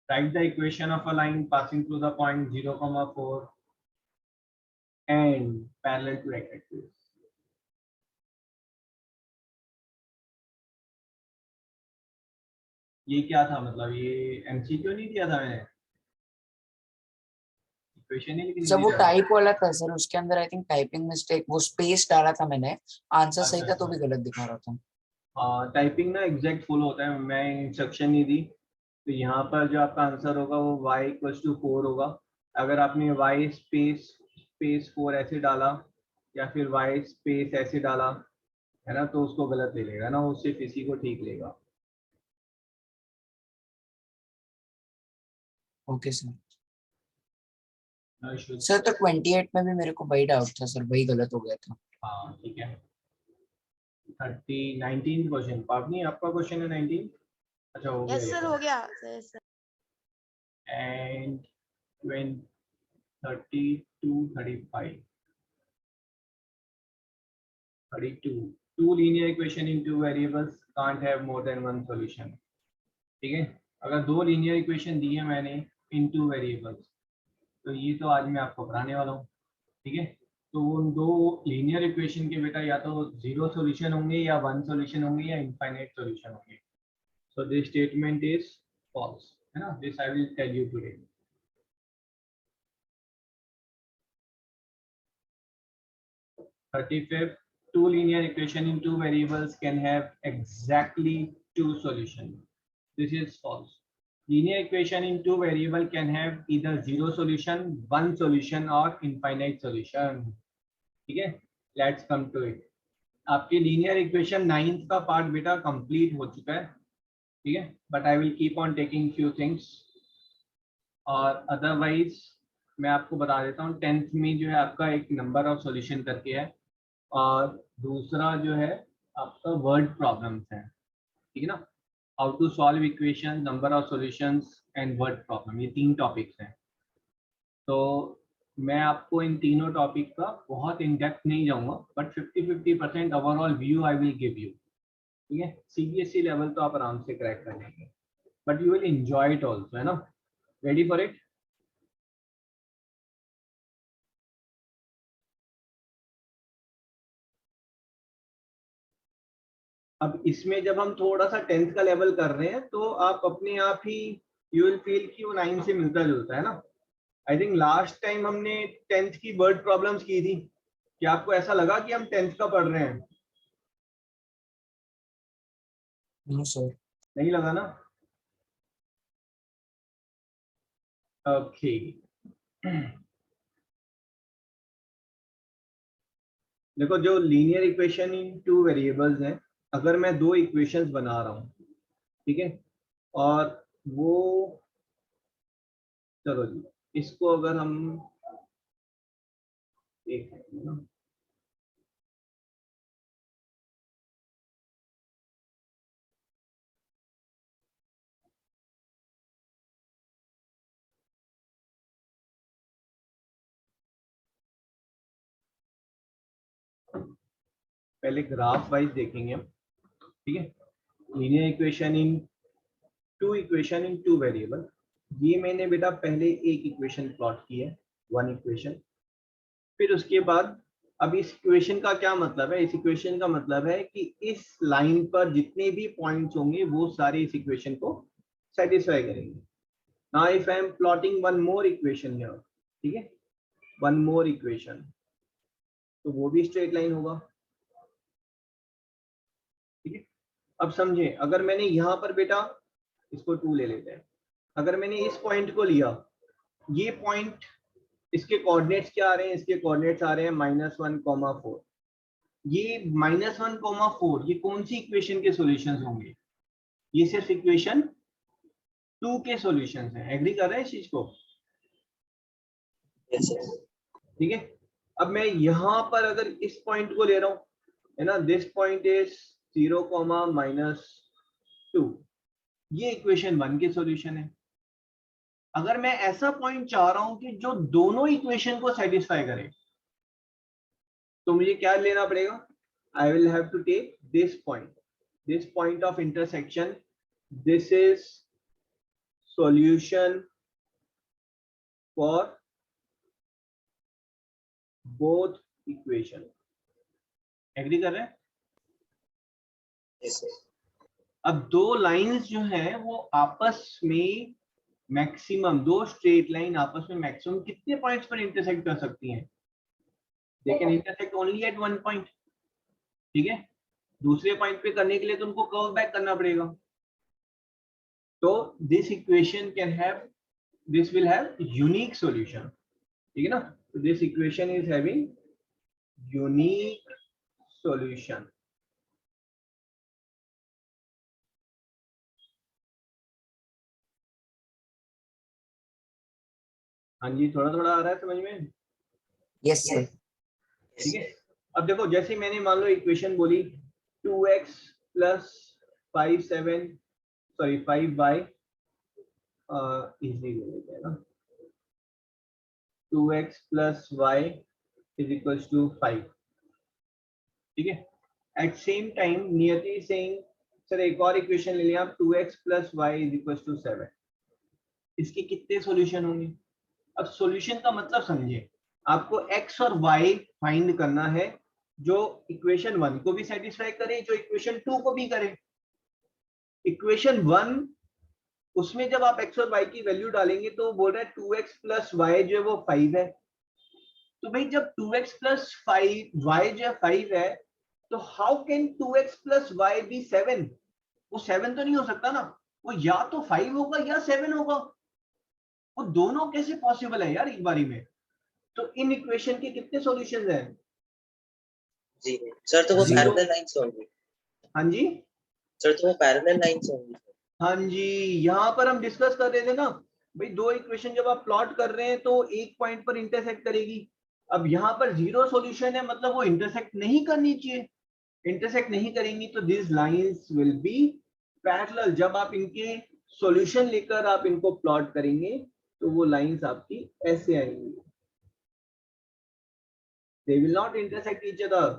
Write the equation of a line passing through the point 0, 4 and parallel to x axis। ये क्या था, मतलब ये एमसीक्यू नहीं दिया था मैंने, इक्वेशन ही लिखनी सर थी वो डायरेक्ट। टाइप वाला था सर, उसके अंदर आई थिंक टाइपिंग मिस्टेक, वो स्पेस डाला था मैंने, आंसर सही अच्छा था तो अच्छा, भी गलत दिखा रहा था। हाँ टाइपिंग ना एग्जैक्ट फॉलो होता है, मैं इंस्ट्रक्शन नहीं दी। तो यहाँ पर जो आपका आंसर होगा वो y इक्वल्स टू 4 होगा। अगर आपने y स्पेस स्पेस 4 ऐसे डाला या फिर y स्पेस ऐसे डाला है ना, तो उसको गलत ले लेगा ना, वो सिर्फ इसी को ठीक लेगा। Okay sir. No issues। Sir तो 28 में भी मेरे को वही डाउट था सर, वही गलत हो गया था। हाँ ठीक है। 19 क्वेश्चन पापनी, आपका क्वेश्चन है 19। अच्छा हो गया यस ये सर, तो। हो गया yes sir. And 32 35 32 two linear equation in two variables can't have more than one solution। ठीक है, अगर दो लीनियर इक्वेशन दी है मैंने इन टू वेरिएबल्स, तो ये तो आज मैं आपको पढ़ाने वाला हूँ। ठीक है, तो वो दो लीनियर इक्वेशन के बेटा या तो जीरो सॉल्यूशन होंगे या वन सॉल्यूशन होंगे या इनफाइनाइट सॉल्यूशन होंगे। So this statement is false, है ना, this I will tell you today. Thirty-fifth, two linear equation in two variables can have exactly two solutions. This is false. Linear equation in two variable can have either zero solution, one solution or infinite solution। ठीक है, let's come to it। आपके linear equation 9th का part बेटा complete हो चुका है। ठीक है, but I will keep on taking few things और otherwise मैं आपको बता देता हूँ 10th में जो है आपका एक नंबर ऑफ सॉल्यूशन करके है और दूसरा जो है आपका वर्ड प्रॉब्लम्स है। ठीक है ना, how to solve equation, number of solutions and word problem, ये तीन टॉपिक्स हैं। तो मैं आपको इन तीनों टॉपिक का बहुत इन डेप्थ नहीं जाऊंगा, but 50-50% overall view I will give you. ठीक है, सीबीएसई लेवल तो आप आराम से क्रैक कर लेंगे, but you will enjoy it also, है ना। Ready for it? अब इसमें जब हम थोड़ा सा 10th का लेवल कर रहे हैं तो आप अपने आप ही यू विल फील कि वो 9 से मिलता जुलता है ना। आई थिंक लास्ट टाइम हमने 10th की वर्ड प्रॉब्लम्स की थी, क्या आपको ऐसा लगा कि हम 10th का पढ़ रहे हैं? No sir. नहीं लगा ना? ओके देखो, जो linear equation in two variables हैं, अगर मैं दो इक्वेशंस बना रहा हूँ, ठीक है, और वो, चलो जी, इसको अगर हम एक सेकंड ना, पहले ग्राफ वाइज देखेंगे हम। ठीक है, linear equation in two variable, ये मैंने बेटा पहले एक इक्वेशन प्लॉट की है, वन इक्वेशन। फिर उसके बाद अब इस इक्वेशन का क्या मतलब है? इस इक्वेशन का मतलब है कि इस लाइन पर जितने भी पॉइंट्स होंगे वो सारे इस इक्वेशन को सेटिस्फाई करेंगे। Now if I M plotting one more equation here, ठीक है, वन मोर इक्वेशन, तो वो भी स्ट्रेट लाइन होगा। ठीक है, अब समझे, अगर मैंने यहाँ पर बेटा, इसको 2 ले लेते हैं, अगर मैंने इस पॉइंट को लिया, ये पॉइंट, इसके कोऑर्डिनेट्स क्या आ रहे हैं? इसके कोऑर्डिनेट्स आ रहे हैं -1, 4। ये -1, 4 ये कौन सी इक्वेशन के सॉल्यूशंस होंगे? ये सिर्फ इक्वेशन 2 के सॉल्यूशंस हैं। एग्री कर रहे हैं इस चीज को? Yes, yes. ठीक है, अब मैं यहाँ पर अगर इस पॉइंट को ले रहा हूँ, है ना, दिस पॉइंट इज 0, -2, ये इक्वेशन 1 के सॉल्यूशन है। अगर मैं ऐसा पॉइंट चाह रहा हूं कि जो दोनों इक्वेशन को सेटिस्फाई करे, तो मुझे क्या लेना पड़ेगा? I will have to take this point of intersection, this is solution for both equation. Agree कर रहे हैं? Yes, yes. अब दो लाइंस जो है वो आपस में मैक्सिमम, दो स्ट्रेट लाइन आपस में मैक्सिमम कितने पॉइंट्स पर इंटरसेक्ट कर सकती हैं? They can intersect only at one point, ठीक है। दूसरे पॉइंट पे करने के लिए तो उनको कर्व बैक करना पड़ेगा। तो this equation can have, this will have unique solution, ठीक है ना। तो this equation is having unique solution. हाँ जी, थोड़ा थोड़ा आ रहा है समझ में? Yes sir. ठीक है। अब देखो, जैसे मैंने मान लो इक्वेशन बोली 2x प्लस 5y इजी ले लेते हैं ना, 2x plus y is equals to 5, ठीक है। At same time Niyati saying sir एक और इक्वेशन ले लिया आप, 2x plus y is equals to 7। इसके कितने सॉल्यूशन होंगे? अब सॉल्यूशन का मतलब समझिए, आपको x और y फाइंड करना है जो इक्वेशन 1 को भी सेटिस्फाई करे, जो इक्वेशन 2 को भी करे। इक्वेशन 1 उसमें जब आप x और y की वैल्यू डालेंगे तो बोल रहा है 2x प्लस y जो है वो 5 है। तो भाई जब 2x प्लस 5y जो है 5 है, तो how can 2x plus y be 7? वो 7 तो नहीं हो सकता ना, वो या तो 5 होगा या 7 होगा। वो दोनों कैसे पॉसिबल है यार एक बारी में? तो इन इक्वेशन के कितने सॉल्यूशंस हैं? जी सर, तो वो Zero. पैरेलल लाइंस होंगी। हाँ जी, सर तो वो पैरेलल लाइंस होंगी। हाँ जी, यहाँ पर हम डिस्कस कर रहे थे ना भाई, दो इक्वेशन जब आप प्लॉट कर रहे हैं तो एक पॉइंट पर इंटरसेक्ट करेगी। अब यहाँ पर जीरो सॉल्यूशन है, मतलब वो इंटरसेक्ट नहीं करनी चाहिए। इंटरसेक्ट नहीं करेंगी तो this lines will be parallel. जब आप इनके सॉल्यूशन लेकर आप इनको प्लॉट करेंगे तो वो लाइंस आपकी ऐसे आएंगी, they will not intersect each other.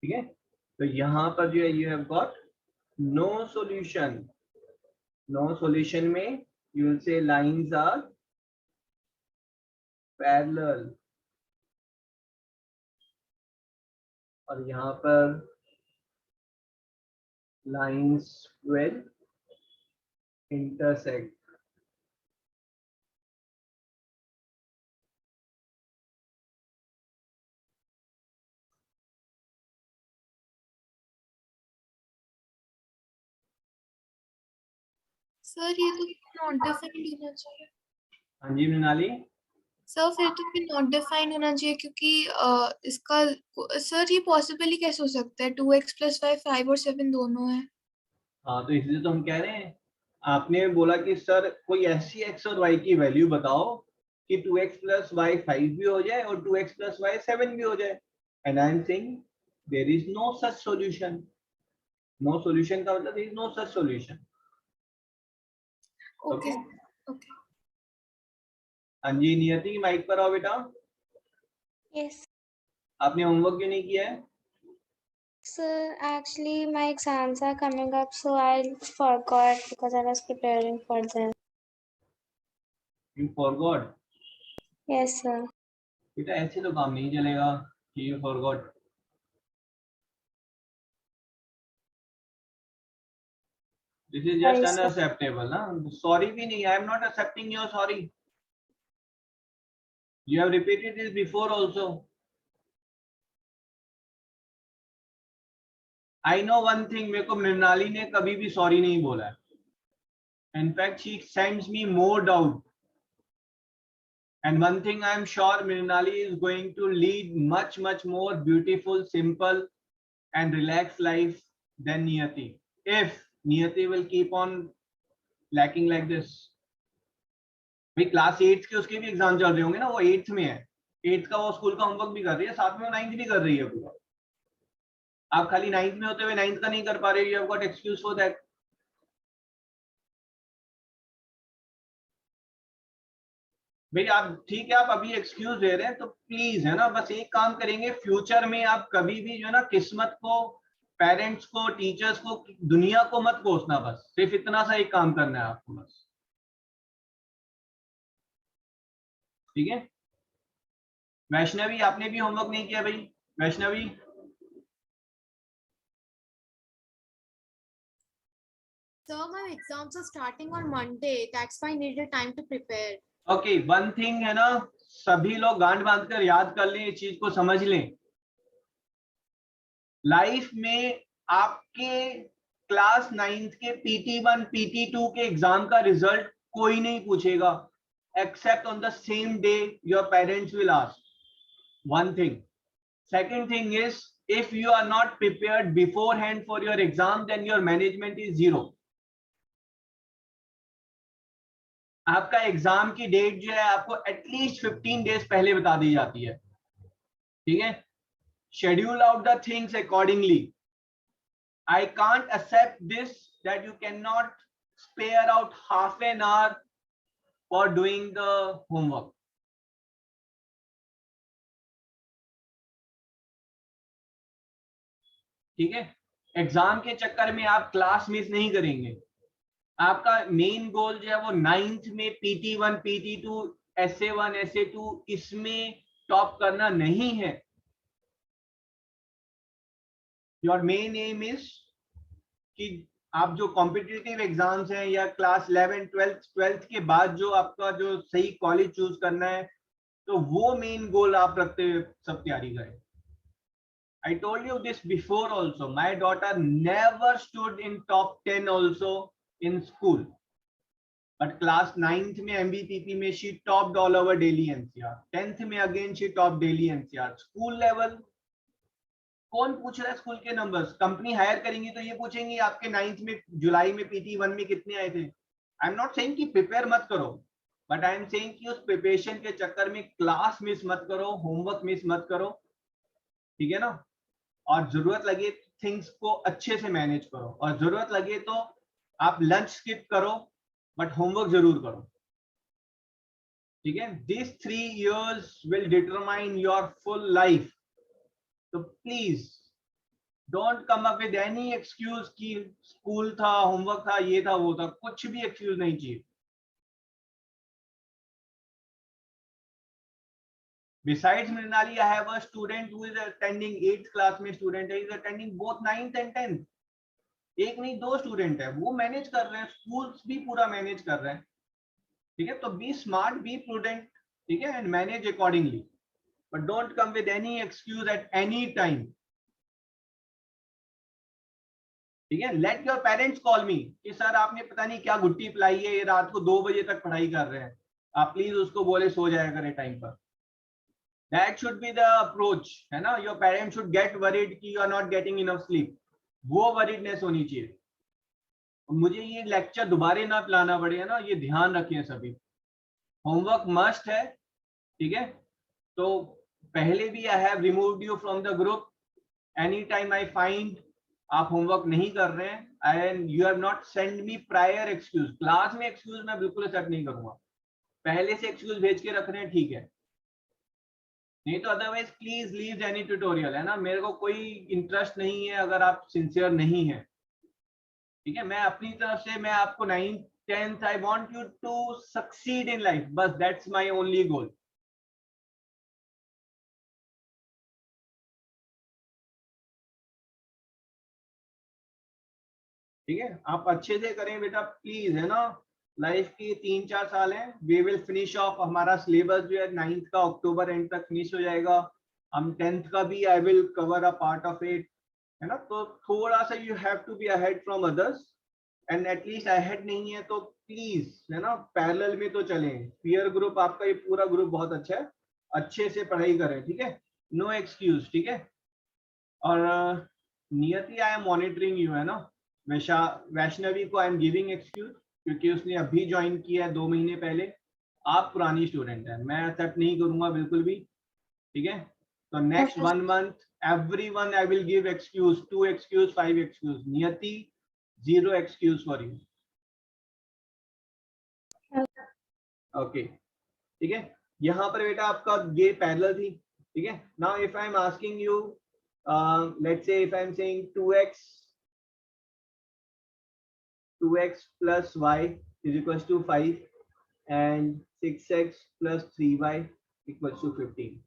ठीक है, तो यहां पर जो है you have got no solution. No solution में you will say lines are parallel, और यहां पर लाइंस विल इंटरसेक्ट। सर ये तो नॉट डिफाइंड होना चाहिए। हाँ जी मृणाली, सर फिर तो फिर नॉट डिफाइंड होना चाहिए, क्योंकि इसका सर ये पॉसिबली कैसे हो सकता है? 2x प्लस 5 और 7 दोनों है। हाँ तो इसलिए तो हम कह रहे हैं, आपने बोला कि सर कोई ऐसी x और y की वैल्यू बताओ कि 2x प्लस वाई 5 भी हो जाए और 2x प्लस वाई 7 भी हो जाए, and I am saying there is no such solution. No solution का मतलब there is no such solution. Okay okay. हाँ जी नियति, माइक पर आओ बेटा। Yes, आपने होमवर्क क्यों नहीं किया है? sir. Actually, my exams are coming up, so I forgot because I was preparing for them. You forgot? Yes, sir. बेटा ऐसे तो काम नहीं चलेगा कि you forgot. This is just Sorry, sir. Unacceptable ना। सॉरी भी नहीं, I am not accepting your sorry. You have repeated this before also. I know one thing, मेरे को मृणाली ने कभी भी सॉरी नहीं बोला है। In fact she sends me more doubt, and one thing I am sure, Mrinali is going to lead much more beautiful, simple and relaxed life than Niyati, if Niyati will keep on lacking like this. भाई class 8 के उसके भी exam चल रहे होंगे ना, वो 8th में है, 8th का वो स्कूल का होमवर्क भी कर रही है, साथ में वो 9th भी कर रही है पूरा। आप खाली 9th में होते हुए 9th का नहीं कर पा रहे, you have got excuse for that. भाई आप ठीक है, आप अभी एक्सक्यूज दे रहे हैं तो प्लीज है ना, बस एक काम करेंगे, फ्यूचर में आप कभी भी जो है ना किस्मत को पेरेंट्स को, टीचर्स को, दुनिया को मत कोसना, बस सिर्फ इतना सा एक काम करना है आपको बस, ठीक है। वैष्णवी, आपने भी होमवर्क नहीं किया भाई? Vaishnavi, Sir, my exams are starting on Monday. That's why I needed time to prepare. Okay, one thing है ना, सभी लोग गांठ बांधकर याद कर लें, इस चीज को समझ लें। लाइफ में आपके क्लास 9th के PT1 PT2 के एग्जाम का रिजल्ट कोई नहीं पूछेगा, except on the same day your parents will ask. One thing. Second thing is, if you are not prepared beforehand for your exam, then your management is zero. आपका exam की date जो है आपको at least 15 days पहले बता दी जाती है, ठीक है। Schedule out the things accordingly. I can't accept this that you cannot spare out half an hour for doing the homework. ठीक है, एग्जाम के चक्कर में आप क्लास मिस नहीं करेंगे। आपका मेन गोल जो है वो 9th में PT1 PT2 SA1 SA2 इसमें टॉप करना नहीं है। योर मेन एम इज कि आप जो कॉम्पिटिटिव एग्जाम्स हैं या क्लास 11 12th के बाद जो आपका जो सही कॉलेज चूज करना है, तो वो मेन गोल आप रखते हुए सब तैयारी करें। I told you this before also. My daughter never stood in top 10 also in school, but class 9th में MBPP में she topped all over Delhi NCR. 10th में again she topped Delhi NCR. School level कौन पूछ रहा है school के numbers? Company hire करेंगी तो ये पूछेंगी आपके 9th में जुलाई में PT1 में कितने आए थे। आई एम नॉट सेइंग कि प्रिपेयर मत करो, बट आई एम सेइंग कि उस प्रिपरेशन के चक्कर में क्लास मिस मत करो, होमवर्क मिस मत करो, ठीक है ना। और जरूरत लगे थिंग्स को अच्छे से मैनेज करो, और जरूरत लगे तो आप लंच स्किप करो, बट होमवर्क जरूर करो, ठीक है। This 3 years will determine your full life. तो please don't come up with any excuse कि स्कूल था, होमवर्क था, ये था, वो था, कुछ भी एक्सक्यूज नहीं चाहिए। Besides Mrinali, I have a student who is attending 8th class में student है, he is attending both 9th and 10th. एक नहीं 2 स्टूडेंट है, वो मैनेज कर रहे हैं, स्कूल्स भी पूरा मैनेज कर रहे हैं, ठीक है। तो बी स्मार्ट, बी प्रूडेंट, ठीक है, and manage accordingly, but don't come with any excuse at any time, ठीक है। लेट योर पेरेंट्स कॉल मी कि सर आपने पता नहीं क्या गुट्टी पिलाई है, ये रात को 2 बजे तक पढ़ाई कर रहे हैं, आप प्लीज उसको बोले सो जाया करें टाइम पर। That should be the approach, है ना। Your parents should get worried कि you are not getting enough sleep, वो worriedness होनी चाहिए। मुझे ये लेक्चर दोबारा ना पिलाना पड़े, है ना, ये ध्यान रखिए सभी। होमवर्क मस्ट है, ठीक है। तो पहले भी I have removed you from the group. Anytime I find आप होमवर्क नहीं कर रहे हैं and you have not sent me prior excuse, class में एक्सक्यूज मैं बिल्कुल एक्सेप्ट नहीं करूंगा, पहले से एक्सक्यूज भेज के रख रहे हैं, ठीक है, नहीं तो otherwise please leave any tutorial, है ना। मेरे को कोई इंटरेस्ट नहीं है अगर आप सिंसियर नहीं है, ठीक है। मैं अपनी तरफ से मैं आपको 9th 10th I want you to succeed in life, बस दैट्स माय ओनली गोल। ठीक है, आप अच्छे से करें बेटा प्लीज, है ना। लाइफ की 3-4 साल हैं, वी विल फिनिश ऑफ, हमारा सिलेबस जो है 9th का अक्टूबर एंड तक फिनिश हो जाएगा, हम 10th का भी I will cover a part of it, है ना। तो थोड़ा सा you have to be ahead from others, and at least ahead नहीं है तो प्लीज, है ना, पैरेलल में तो चलें। पीयर ग्रुप आपका ये पूरा ग्रुप बहुत अच्छा है, अच्छे से पढ़ाई करें, ठीक है, नो एक्सक्यूज, ठीक है। और नियति आई एम मॉनिटरिंग यू, है ना। वैष्णवी को आई एम गिविंग एक्सक्यूज क्योंकि उसने अभी ज्वाइन किया है 2 महीने पहले, आप पुरानी स्टूडेंट है, मैं एक्सेप्ट नहीं करूंगा बिल्कुल भी, ठीक है। तो next 1 month everyone I will give excuse, 2 excuse, 5 excuse. नियति 0 excuse for you. ओके, ठीक है। यहाँ पर बेटा आपका ये पैरेलल थी, ठीक है। Now if I am asking you let's say if I'm saying 2x plus y is equals to 5 and 6x plus 3y equals to 15.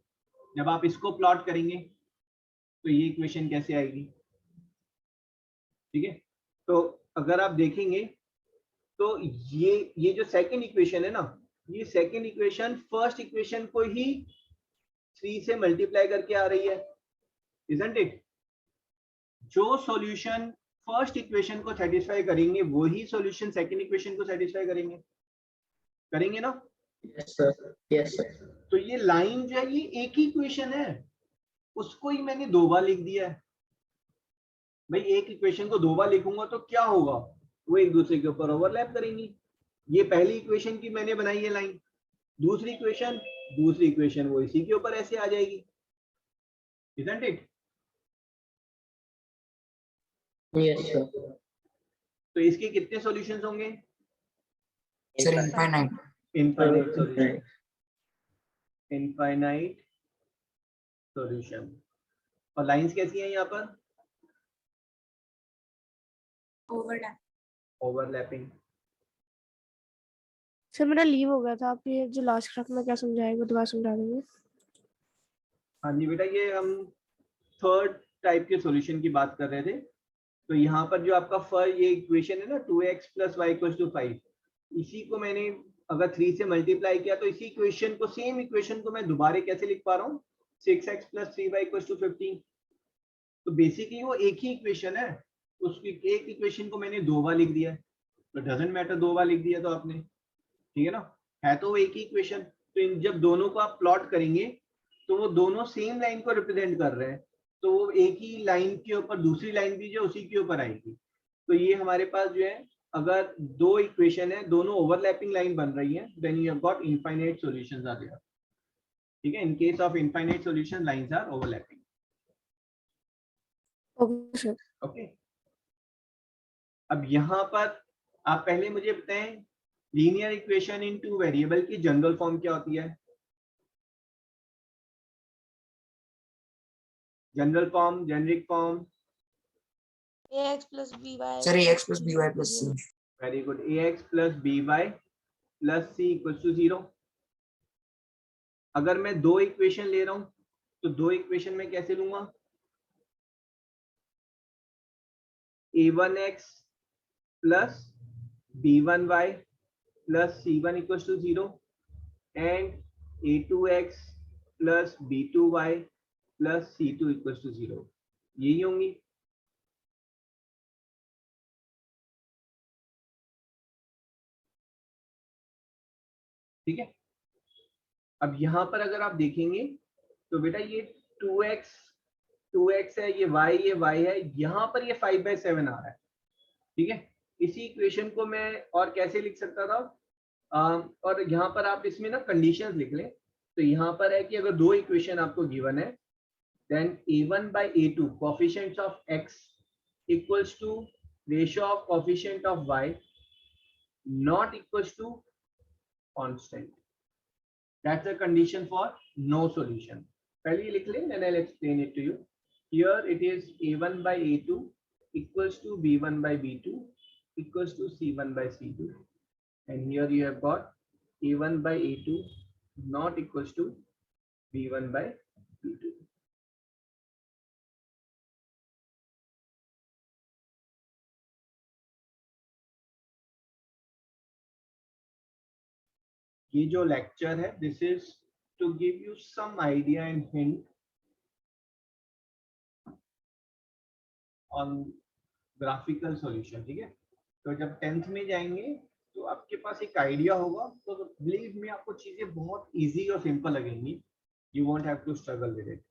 जब आप इसको प्लॉट करेंगे तो ये इक्वेशन कैसे आएगी? ठीक है, तो अगर आप देखेंगे तो ये जो सेकंड इक्वेशन है ना, ये सेकंड इक्वेशन फर्स्ट इक्वेशन को ही 3 से मल्टीप्लाई करके आ रही है, isn't it? जो सॉल्यूशन फर्स्ट इक्वेशन को सेटिस्फाई करेंगे वही सॉल्यूशन सेकंड इक्वेशन को सेटिस्फाई करेंगे ना? Yes, sir. Yes, sir. तो ये लाइन जो है ये एक ही इक्वेशन है, उसको ही मैंने दो बार लिख दिया है। भाई एक इक्वेशन को दो बार लिखूंगा तो क्या होगा, वो एक दूसरे के ऊपर ओवरलैप करेंगी। ये पहली इक्वेशन की मैंने बनाई है लाइन, दूसरी इक्वेशन वो इसी के ऊपर ऐसे आ जाएगी, isn't it? Yes, sir. तो इसके कितने सॉल्यूशंस होंगे? Sir infinite infinite solution, infinite solution. और लाइंस कैसी हैं यहाँ पर? ओवरलैपिंग। सर मेरा लीव हो गया था, आप ये जो लास्ट ग्राफ में क्या समझाएंगे वो दोबारा समझा देंगे? हाँ जी बेटा, ये हम थर्ड टाइप के सॉल्यूशन की बात कर रहे थे। तो यहाँ पर जो आपका ये इक्वेशन है ना 2x plus y equals to 5, इसी को मैंने अगर 3 से मल्टीप्लाई किया तो इसी इक्वेशन को, सेम इक्वेशन को मैं दोबारा कैसे लिख पा रहा हूँ? 6x plus 3y equals to 15। तो बेसिकली वो एक ही इक्वेशन है, उसकी एक इक्वेशन को मैंने दो बार लिख दिया है, तो डजंट मैटर दो बार लिख दिया तो आपने, ठीक है ना, है तो वो एक ही इक्वेशन। तो इन जब दोनों को आप प्लॉट करेंगे तो वो दोनों सेम लाइन को रिप्रेजेंट कर रहे हैं, तो वो एक ही लाइन के ऊपर दूसरी लाइन भी जो उसी के ऊपर आएगी। तो ये हमारे पास जो है, अगर दो इक्वेशन है दोनों ओवरलैपिंग लाइन बन रही है, then you have got infinite solutions are there. ठीक है, in case of infinite solution lines are overlapping. Okay sir. Okay, अब यहाँ पर आप पहले मुझे बताएं linear equation in two variable की जनरल फॉर्म क्या होती है? General form, generic form. ax plus by sir ax plus by plus c very good, ax plus by plus c equals to 0। अगर मैं दो इक्वेशन ले रहा हूं तो दो इक्वेशन में कैसे लूंगा? a1x plus b1y plus c1 equals to 0 and a2x plus b2y plus c2 equals to 0, यही होंगी। ठीक है, अब यहाँ पर अगर आप देखेंगे तो बेटा ये 2x है, ये y है, यहाँ पर ये 5/7 आ रहा है। ठीक है, इसी इक्वेशन को मैं और कैसे लिख सकता था? और यहाँ पर आप इसमें ना कंडीशंस लिख लें। तो यहाँ पर है कि अगर दो इक्वेशन आपको गिवन है, देन a1 by a2 coefficients of x equals to ratio of coefficient of y not equals to constant. That's a condition for no solution. पहले ये लिख लें, then I'll explain it to you. Here it is a1 by a2 equals to b1 by b2 equals to c1 by c2, and here you have got a1 by a2 not equals to b1 by b2. ये जो lecture है, this is to give you some idea and hint on graphical solution. ठीक है, तो जब 10th में जाएंगे तो आपके पास एक आइडिया होगा, तो बिलीव में आपको चीजें बहुत इजी और सिंपल लगेंगी। You won't have to struggle with it.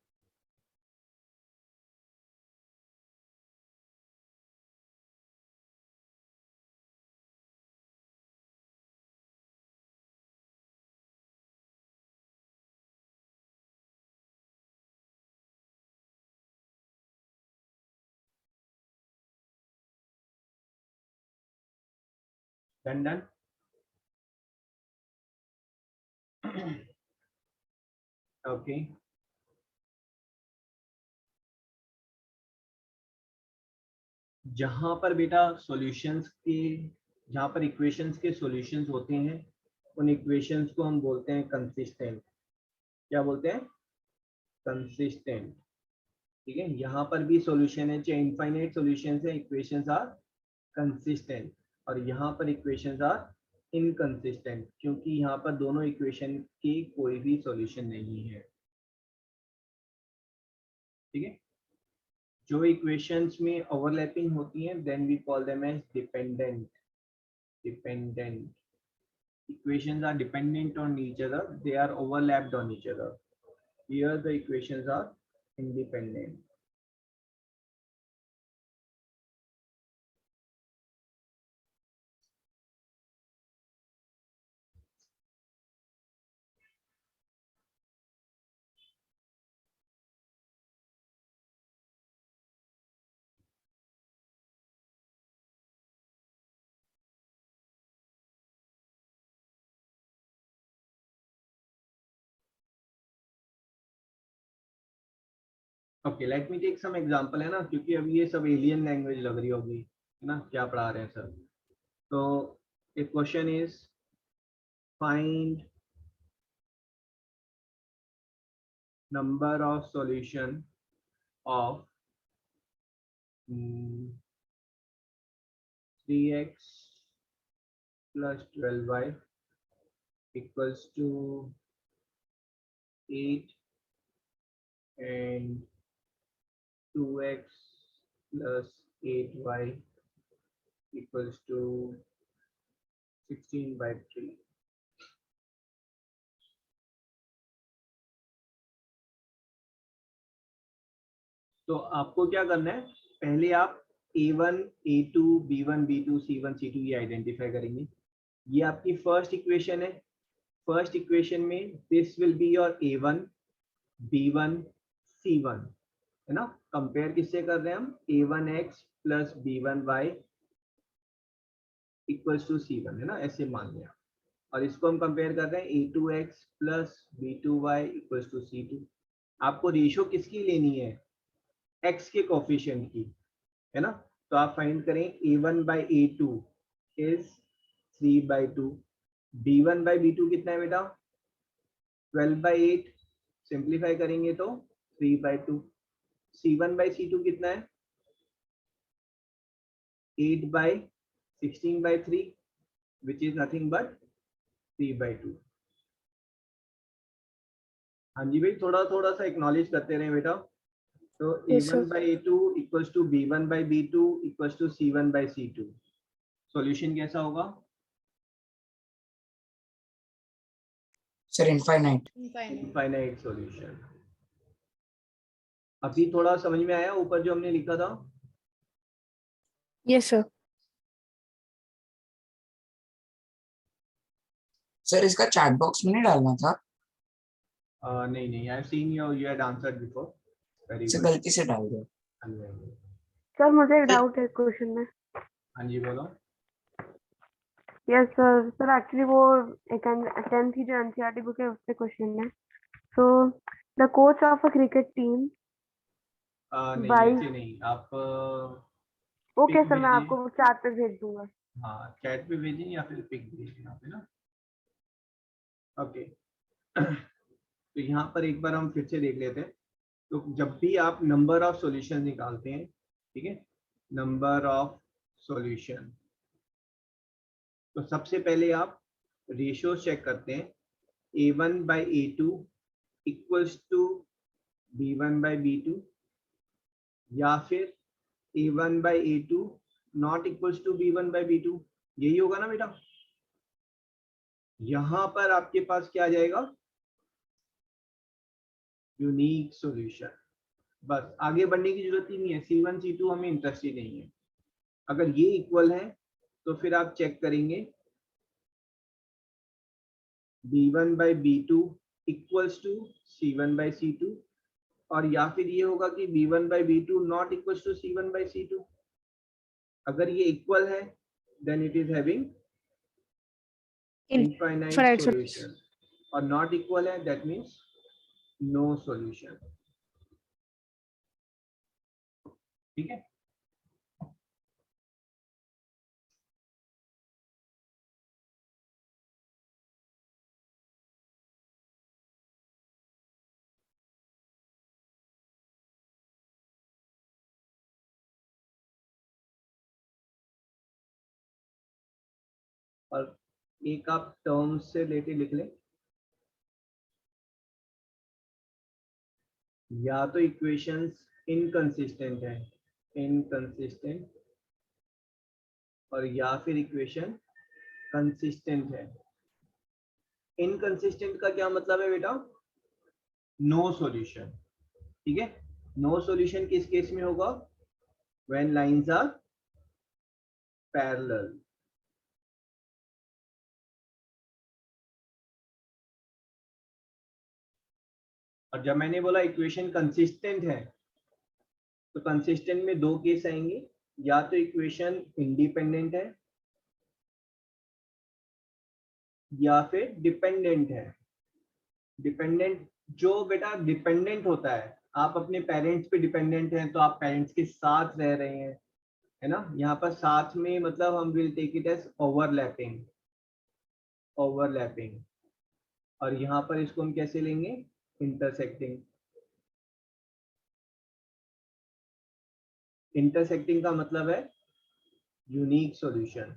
Done. Okay. जहां पर बेटा सॉल्यूशंस के, जहां पर इक्वेशंस के सॉल्यूशंस होते हैं उन इक्वेशंस को हम बोलते हैं कंसिस्टेंट। क्या बोलते हैं? कंसिस्टेंट। ठीक है, यहाँ पर भी सॉल्यूशन है, चाहे इनफाइनाइट सॉल्यूशंस है, इक्वेशंस आर कंसिस्टेंट। और यहाँ पर इक्वेशंस आर इनकंसिस्टेंट, क्योंकि यहाँ पर दोनों इक्वेशन के कोई भी सॉल्यूशन नहीं है। ठीक है, जो इक्वेशंस में ओवरलैपिंग होती हैं then we call them as dependent. Dependent equations are dependent on each other, they are overlapped on each other. Here the equations are independent. Okay, let me take some example, है ना, क्योंकि अब ये सब alien language लग रही होगी, है ना, क्या पढ़ा रहे हैं सर। तो एक question is find number of solution of 3x plus 12y equals to 8 and 2x plus 8y equals to 16/3. तो आपको क्या करना है, पहले आप a1, a2, b1, b2, c1, c2 ये आइडेंटिफाई करेंगे। ये आपकी फर्स्ट इक्वेशन है। फर्स्ट इक्वेशन में this will be your a1, b1, c1, है ना। कंपेयर किससे कर रहे हैं हम? a1x plus b1y equals to c1, है ना, ऐसे मान लिया। और इसको हम कंपेयर कर रहे हैं a2x plus b2y equals to c2। आपको रेशो किसकी लेनी है? x के कोफिशिएंट की, है ना। तो आप फाइंड करें a1/a2 इज 3/2, b1/b2 कितना है बेटा? 12/8, सिंप्लीफाई करेंगे तो 3/2। c1/c2 कितना है? 8/16/3 which is nothing but 3/2। हाँ जी भाई, थोड़ा थोड़ा सा एक्नॉलेज करते रहे बेटा। तो Yes, sir. a1/a2 equals to b1/b2 equals to c1/c2। Solution कैसा होगा? Sir infinite. Infinite solution. अभी थोड़ा समझ में आया ऊपर जो हमने लिखा था? Yes, sir. सर इसका चैट बॉक्स में नहीं डालना था? नहीं नहीं, I have seen you had answered before. Very sir good. गलती से डाल दिया। सर मुझे एक डाउट है क्वेश्चन में। हाँ जी बोलो। Yes sir. सर एक्चुअली वो एक 10th की जो एनसीईआरटी बुक है उससे क्वेश्चन है। So the coach of a cricket team नहीं बाय ऐसे नहीं, आप ओके पिक सर मैं भेजिए। आपको चैट पे भेज दूंगा। हाँ, चैट पे भेजिए या फिर पिक भेजिए यहाँ पे ना। ओके तो यहाँ पर एक बार हम फिर से देख लेते हैं। तो जब भी आप नंबर ऑफ सॉल्यूशन निकालते हैं, ठीक है, नंबर ऑफ सॉल्यूशन, तो सबसे पहले आप रेशियो चेक करते हैं। a1/a2 इक्वल्स टू b1/b2, या फिर a1/a2 not equals to b1/b2। यही होगा ना बेटा? यहां पर आपके पास क्या आ जाएगा? Unique solution. बस आगे बढ़ने की जरूरत ही नहीं है। c1 c2 हमें इंटरेस्टेड नहीं है। अगर ये इक्वल है तो फिर आप चेक करेंगे b1/b2 इक्वल्स टू c1/c2, और या फिर ये होगा कि b1/b2 not equals to c1/c2। अगर ये इक्वल है then it is having infinite Infinite solution, और नॉट इक्वल है दैट मींस नो सॉल्यूशन। ठीक है, और एक आप टर्म्स से लेके लिख लें, या तो इक्वेशंस इनकंसिस्टेंट है, इनकंसिस्टेंट, और या फिर इक्वेशन कंसिस्टेंट है। इनकंसिस्टेंट का क्या मतलब है बेटा? No solution. ठीक है, नो सॉल्यूशन किस केस में होगा? When lines are parallel. और जब मैंने बोला इक्वेशन कंसिस्टेंट है, तो कंसिस्टेंट में दो केस आएंगे, या तो इक्वेशन इंडिपेंडेंट है या फिर डिपेंडेंट है। डिपेंडेंट, जो बेटा डिपेंडेंट होता है, आप अपने पेरेंट्स पे डिपेंडेंट हैं तो आप पेरेंट्स के साथ रह रहे हैं, है ना। यहाँ पर साथ में मतलब हम will take it as overlapping, overlapping. और यहाँ पर इसको हम कैसे लेंगे? इंटरसेक्टिंग। इंटरसेक्टिंग का मतलब है यूनिक सॉल्यूशन।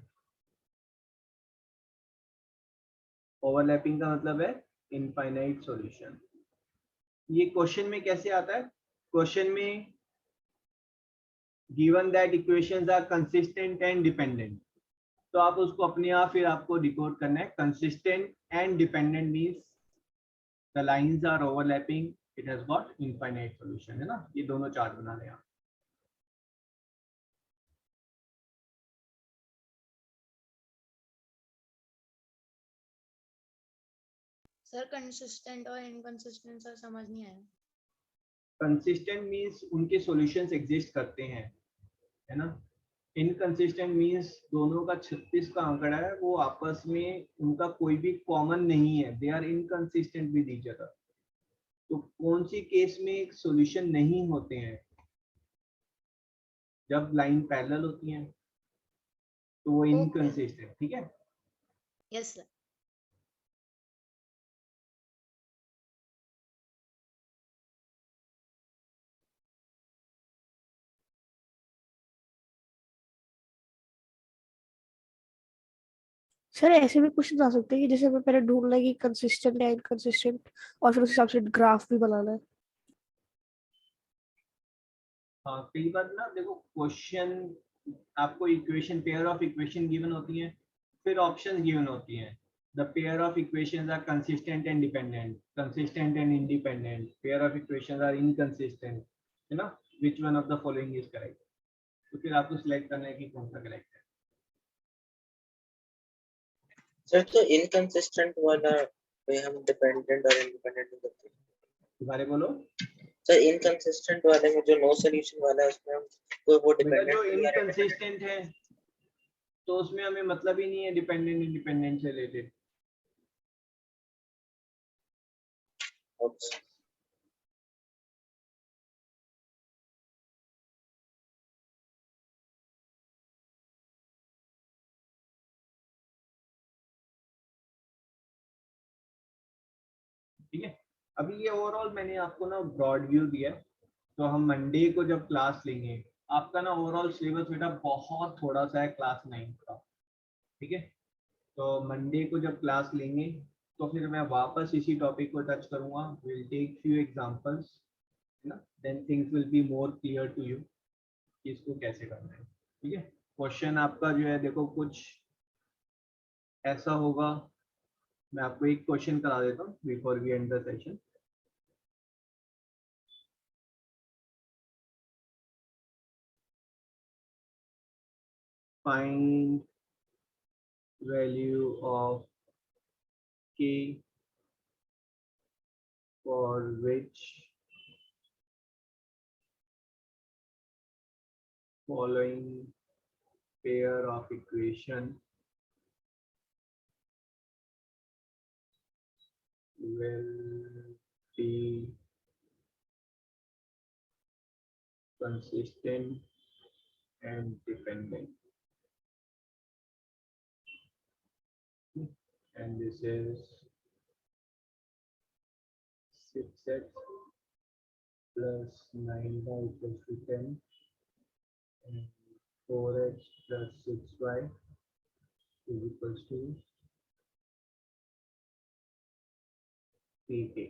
ओवरलैपिंग का मतलब है इनफाइनाइट सॉल्यूशन। ये क्वेश्चन में कैसे आता है? क्वेश्चन में given that equations are consistent and dependent, तो आप उसको अपने आप फिर आपको डिकोड करना है। Consistent and dependent means the lines are overlapping, it has got infinite solution, है ना। ये दोनों चार्ट बना लें आप। सर कंसिस्टेंट और इनकंसिस्टेंट सर समझ नहीं आया। कंसिस्टेंट मींस उनके सॉल्यूशंस एग्जिस्ट करते हैं, है ना। इनकंसिस्टेंट मींस दोनों का 36 का आंकड़ा है, वो आपस में उनका कोई भी कॉमन नहीं है, they are inconsistent with each other. तो कौन सी केस में सॉल्यूशन नहीं होते हैं? जब लाइन पैरेलल होती है तो वो इनकंसिस्टेंट। ठीक है, यस सर। सर ऐसे भी क्वेश्चन आ सकते हैं कि जैसे हमें पहले ढूंढना है कि कंसिस्टेंट है इनकंसिस्टेंट, और फिर उस हिसाब से ग्राफ भी बनाना है। हाँ कई बार ना देखो क्वेश्चन, आपको equation, pair of equation given होती है, फिर ऑप्शंस गिवन होती हैं। The pair of equations are consistent and dependent, consistent and independent, pair of equations are inconsistent, है ना। Which one of the following is correct? तो फिर आपको सिलेक्ट करना है कि कौन सा करेक्ट है। सर तो इनकंसिस्टेंट वाला पे हम डिपेंडेंट और इंडिपेंडेंट में करते हैं। दोबारा बोलो। सर इनकंसिस्टेंट वाले में जो नो सॉल्यूशन वाला है उसमें हम कोई वो बेटा डिपेंडेंट जो इनकंसिस्टेंट है तो उसमें हमें मतलब ही नहीं है डिपेंडेंट इंडिपेंडेंट से रिलेटेड। ठीक है, अभी ये ओवरऑल मैंने आपको ना ब्रॉड व्यू दिया है। तो हम मंडे को जब क्लास लेंगे, आपका ना ओवरऑल सिलेबस बेटा बहुत थोड़ा सा है क्लास 9 का। ठीक है, तो मंडे को जब क्लास लेंगे तो फिर मैं वापस इसी टॉपिक को टच करूंगा, विल टेक फ्यू एग्जांपल्स, है ना, then things will be more clear to you कि इसको कैसे करना है। ठीक है, क्वेश्चन आपका जो है देखो कुछ ऐसा होगा। मैं आपको एक क्वेश्चन करा देता हूँ before we end the session. Find value of k for which following pair of equation will be consistent and dependent. And this is 6x plus 9y equals to 10 and 4x plus 6y is equals to CK.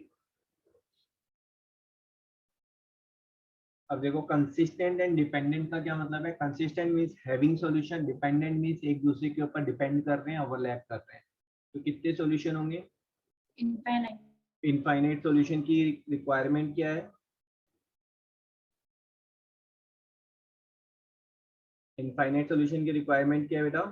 अब देखो consistent and dependent का क्या मतलब है. Consistent means having solution, dependent means एक दूसरे के ऊपर डिपेंड कर रहे हैं, ओवरलैप कर रहे हैं. तो कितने सॉल्यूशन होंगे? इनफाइनाइट. इनफाइनाइट सॉल्यूशन की रिक्वायरमेंट क्या है? इनफाइनाइट सॉल्यूशन की रिक्वायरमेंट क्या है बेटा?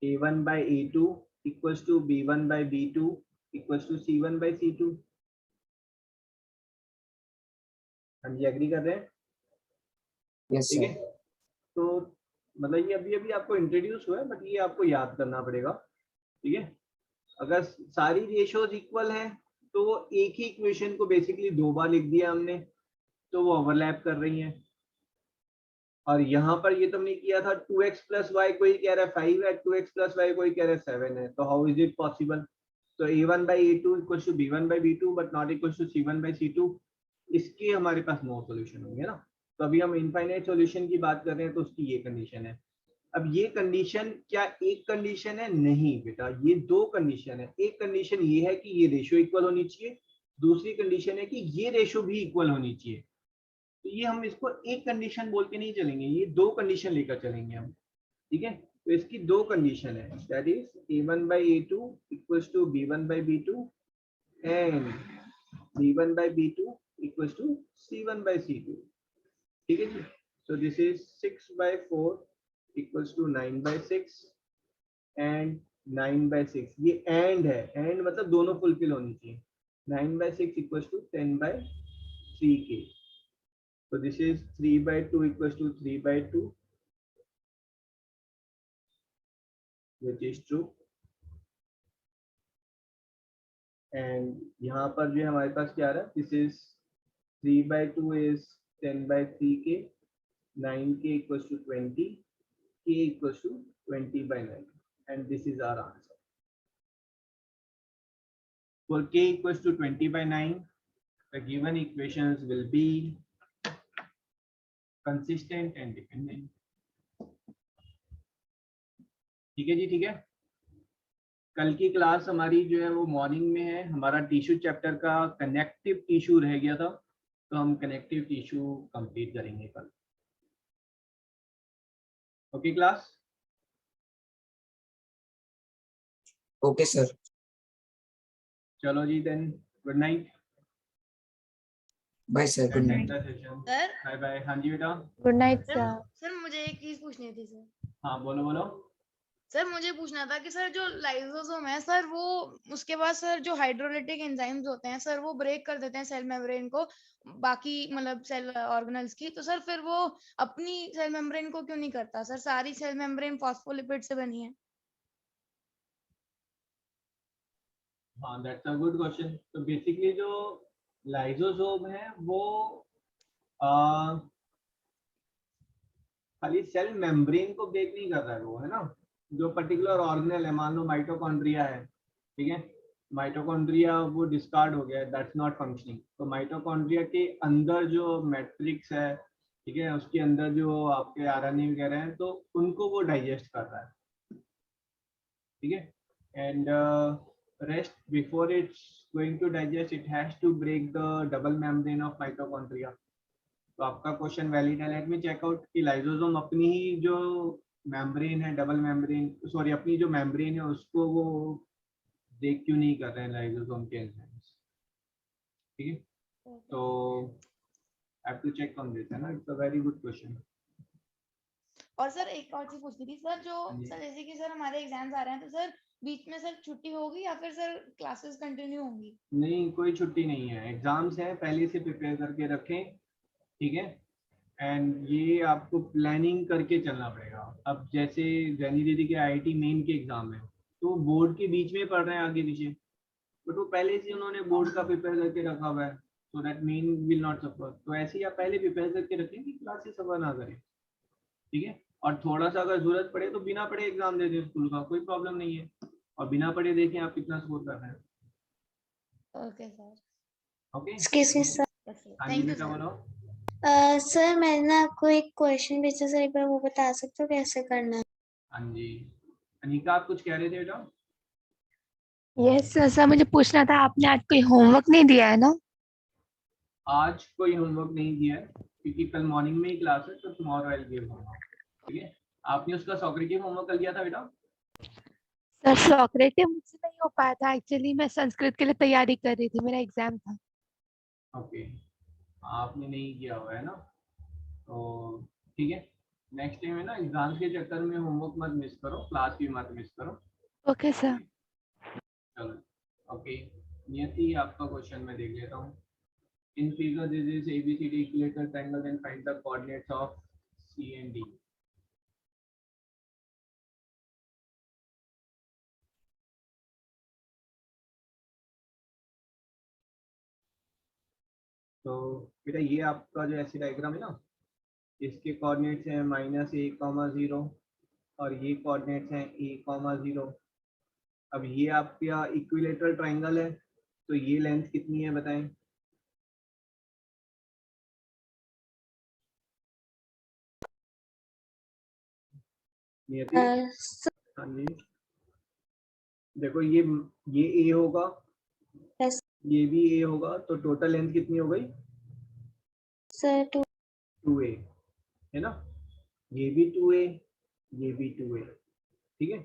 A1 by A2 equals to B1 by B2 equals to C1 by C2. हम ये एग्री कर रहे हैं? यस ठीक है. सर. तो मतलब ये अभी अभी आपको इंट्रोड्यूस हुआ है, बट ये आपको याद करना पड़ेगा. ठीक है. अगर सारी रेशियोज इक्वल हैं तो वो एक ही इक्वेशन को बेसिकली दो बार लिख दिया हमने, तो वो ओवरलैप कर रही हैं. और यहाँ पर ये तुमने किया था 2x plus y, कोई कह रहा है 5 है, 2x plus y कोई कह रहा है 7 है. तो हाउ इज इट पॉसिबल? तो A1 by A2 equals to B1 by B2 but not equals to C1 by C2. इसके हमारे पास नो सॉल्यूशन होंगे ना. तो अभी हम इनफाइनाइट सॉल्यूशन की बात कर रहे हैं, तो उसकी ये कंडीशन है. अब ये कंडीशन क्या एक कंडीशन है? नहीं बेटा, ये दो कंडीशन है. एक कंडीशन ये है कि ये रेशियो इक्वल होनी चाहिए, दूसरी कंडीशन है कि ये रेशियो भी इक्वल होनी चाहिए. तो ये हम इसको एक कंडीशन बोल के नहीं चलेंगे, ये दो कंडीशन लेकर चलेंगे हम. ठीक है. तो इसकी दो कंडीशन है, that is A1 by A2 equals to B1 by B2 and B1 by B2 equals to C1 by C2. ठीक है जी. So this is 6 by 4 equals to 9 by 6 and 9 by 6. ये and है, and मतलब दोनों fulfil होनी चाहिए. 9 by 6 equals to 10 by 3k. So this is 3 by 2 equals to 3 by 2, which is true. And यहाँ पर जो हमारे पास क्या आ रहा है? This is 3 by 2 is 10 by 3k, 9k equals to 20, k equals to 20 by 9, and this is our answer. For k equals to 20 by 9, the given equations will be consistent and dependent. ठीक है जी. ठीक है. कल की class हमारी जो है वो मॉर्निंग में है. हमारा टिश्यू चैप्टर का कनेक्टिव टिश्यू रह गया था, तो हम कनेक्टिव टिश्यू कंप्लीट करेंगे कल. Okay class? Okay sir. चलो जी, then good night. Bye sir. Good night. Session. Sir. Bye bye. हाँ जी बेटा. Good night sir sir. Sir मुझे एक चीज पूछनी थी सर. हाँ बोलो बोलो. सर मुझे पूछना था कि सर जो लाइसोसोम है सर, वो उसके बाद सर जो हाइड्रोलाइटिक एंजाइम्स होते हैं सर, वो ब्रेक कर देते हैं सेल मेम्ब्रेन को, बाकी मतलब सेल ऑर्गेनल्स की. तो सर फिर वो अपनी सेल मेम्ब्रेन को क्यों नहीं करता? सर सारी सेल मेम्ब्रेन फॉस्फोलिपिड से बनी है. हाँ, दैट्स अ गुड क्वेश्चन. तो बेसिकली जो लाइसोसोम है वो खाली सेल मेम्ब्रेन को ब्रेक नहीं कर रहा है, वो है ना, जो पर्टिकुलर ऑर्गेनल है. मान लो माइटोकॉन्ड्रिया है, ठीक है. माइटोकॉन्ड्रिया वो डिस्कार्ड हो गया, दैट्स नॉट फंक्शनिंग. तो माइटोकॉन्ड्रिया के अंदर जो मैट्रिक्स है, ठीक है, उसके अंदर जो आपके आरएनए वगैरह हैं, तो उनको वो डाइजेस्ट कर रहा है. ठीक है. And rest before it's going to digest, it has to break the double membrane of mitochondria. तो आपका क्वेश्चन वैलिड है. लेट मी चेक आउट कि लाइसोसोम अपनी ही जो मेम्ब्रेन है, डबल मेम्ब्रेन, सॉरी अपनी जो मेम्ब्रेन है उसको वो ब्रेक क्यों नहीं कर रहे हैं लाइसोसोम के एंजाइम्स. ठीक है. तो I have to check on this, है ना. It's a very good question. और सर एक और चीज पूछनी थी सर, जो सर जैसे कि सर हमारे एग्जाम्स आ रहे हैं, तो सर बीच में सर छुट्टी होगी या फिर सर क्लासेस कंटिन्यू होंगी? नहीं, कोई छुट्टी नहीं है. एग्जाम्स हैं, पहले से प्रिपेयर करके रखें. ठीक है. एंड ये आपको प्लानिंग करके चलना पड़ेगा. अब जैसे जैनी दीदी के IIT मेन के एग्जाम है, तो बोर्ड के बीच में पढ़ रहे हैं आगे पीछे, बट वो पहले से उन्होंने बोर्ड का प्रिपेयर करके रखा हुआ है, so that men will not suffer. तो ऐसे ही आप पहले प्रिपेयर करके रखें कि क्लासेस सफर ना करें. ठीक है. और थोड़ा सा अगर जरूरत पड़े तो बिना पढ़े एग्जाम दे दें स्कूल का, कोई प्रॉब्लम नहीं है. और बिना पढ़े देखें आप कितना स्कोर कर रहे हैं. Okay sir. Okay. Excuse me sir. हाँ जी थैंक यू बेटा सर. बोलो. सर मैंने आपको एक क्वेश्चन भेजा सर, एक बार वो बता सकते हो कैसे करना है? हाँ जी. अनिका आप कुछ कह रहे थे बेटा? यस सर, मुझे पूछना था, आपने आज कोई होमवर्क नहीं दिया है ना? आज कोई होमवर्क नहीं दिया है क्योंकि कल मॉर्निंग में ही क्लास है, तो tomorrow I will give homework. ठीक है, आपने उसका सॉक्रेटिव होमवर्क कर लिया था बेटा? सर सॉक्रेटिव मुझसे नहीं हो पाया था, एक्चुअली मैं संस्कृत के लिए तैयारी कर रही थी, मेरा एग्जाम था। ओके, आपने नहीं किया हुआ है ना, तो ठीक है, नेक्स्ट टाइम है ना, एग्जाम के चक्कर में होमवर्क मत मिस करो, क्लास भी मत मिस करो। Okay sir. चलो, ओके, नियति आपका क्वेश्चन मैं देख लेता हूँ। In figure this is ABCD equilateral triangle and find the coordinates of C and D। तो बेटा ये आपका जो ऐसी डायग्राम है ना, इसके कोऑर्डिनेट्स हैं -a,0 और ये कोऑर्डिनेट्स हैं a,0। अब ये आपका इक्विलेटरल ट्रायंगल है, तो ये लेंथ कितनी है बताएं? नियति? हाँ जी, देखो ये a होगा, Yes, ये भी a होगा, तो टोटल लेंथ कितनी हो गई? sir. 2a है ना, ये भी 2a, ये भी 2a। ठीक है,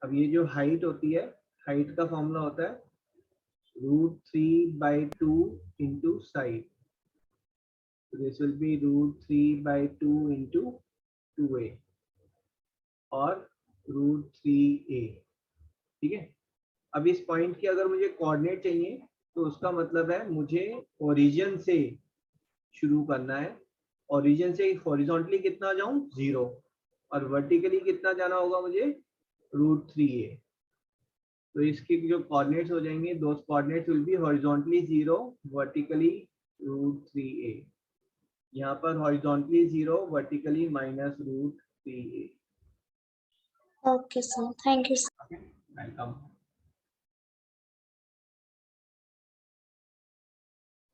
अब ये जो हाइट होती है, हाइट का फॉर्मूला होता है √3/2 into side, so this will be √3/2 into 2a और √3a। ठीक है, अब इस पॉइंट के अगर मुझे कोऑर्डिनेट चाहिए तो उसका मतलब है मुझे ओरिजिन से शुरू करना है, ओरिजिन से हॉरिजॉन्टली कितना जाऊं 0, और वर्टिकली कितना जाना होगा मुझे √3a। तो इसके जो कोऑर्डिनेट्स हो जाएंगे, those coordinates will be horizontally 0, vertically √3a। यहाँ पर horizontally 0, vertically -√3a। Okay, sir. Thank you, sir. Okay, welcome.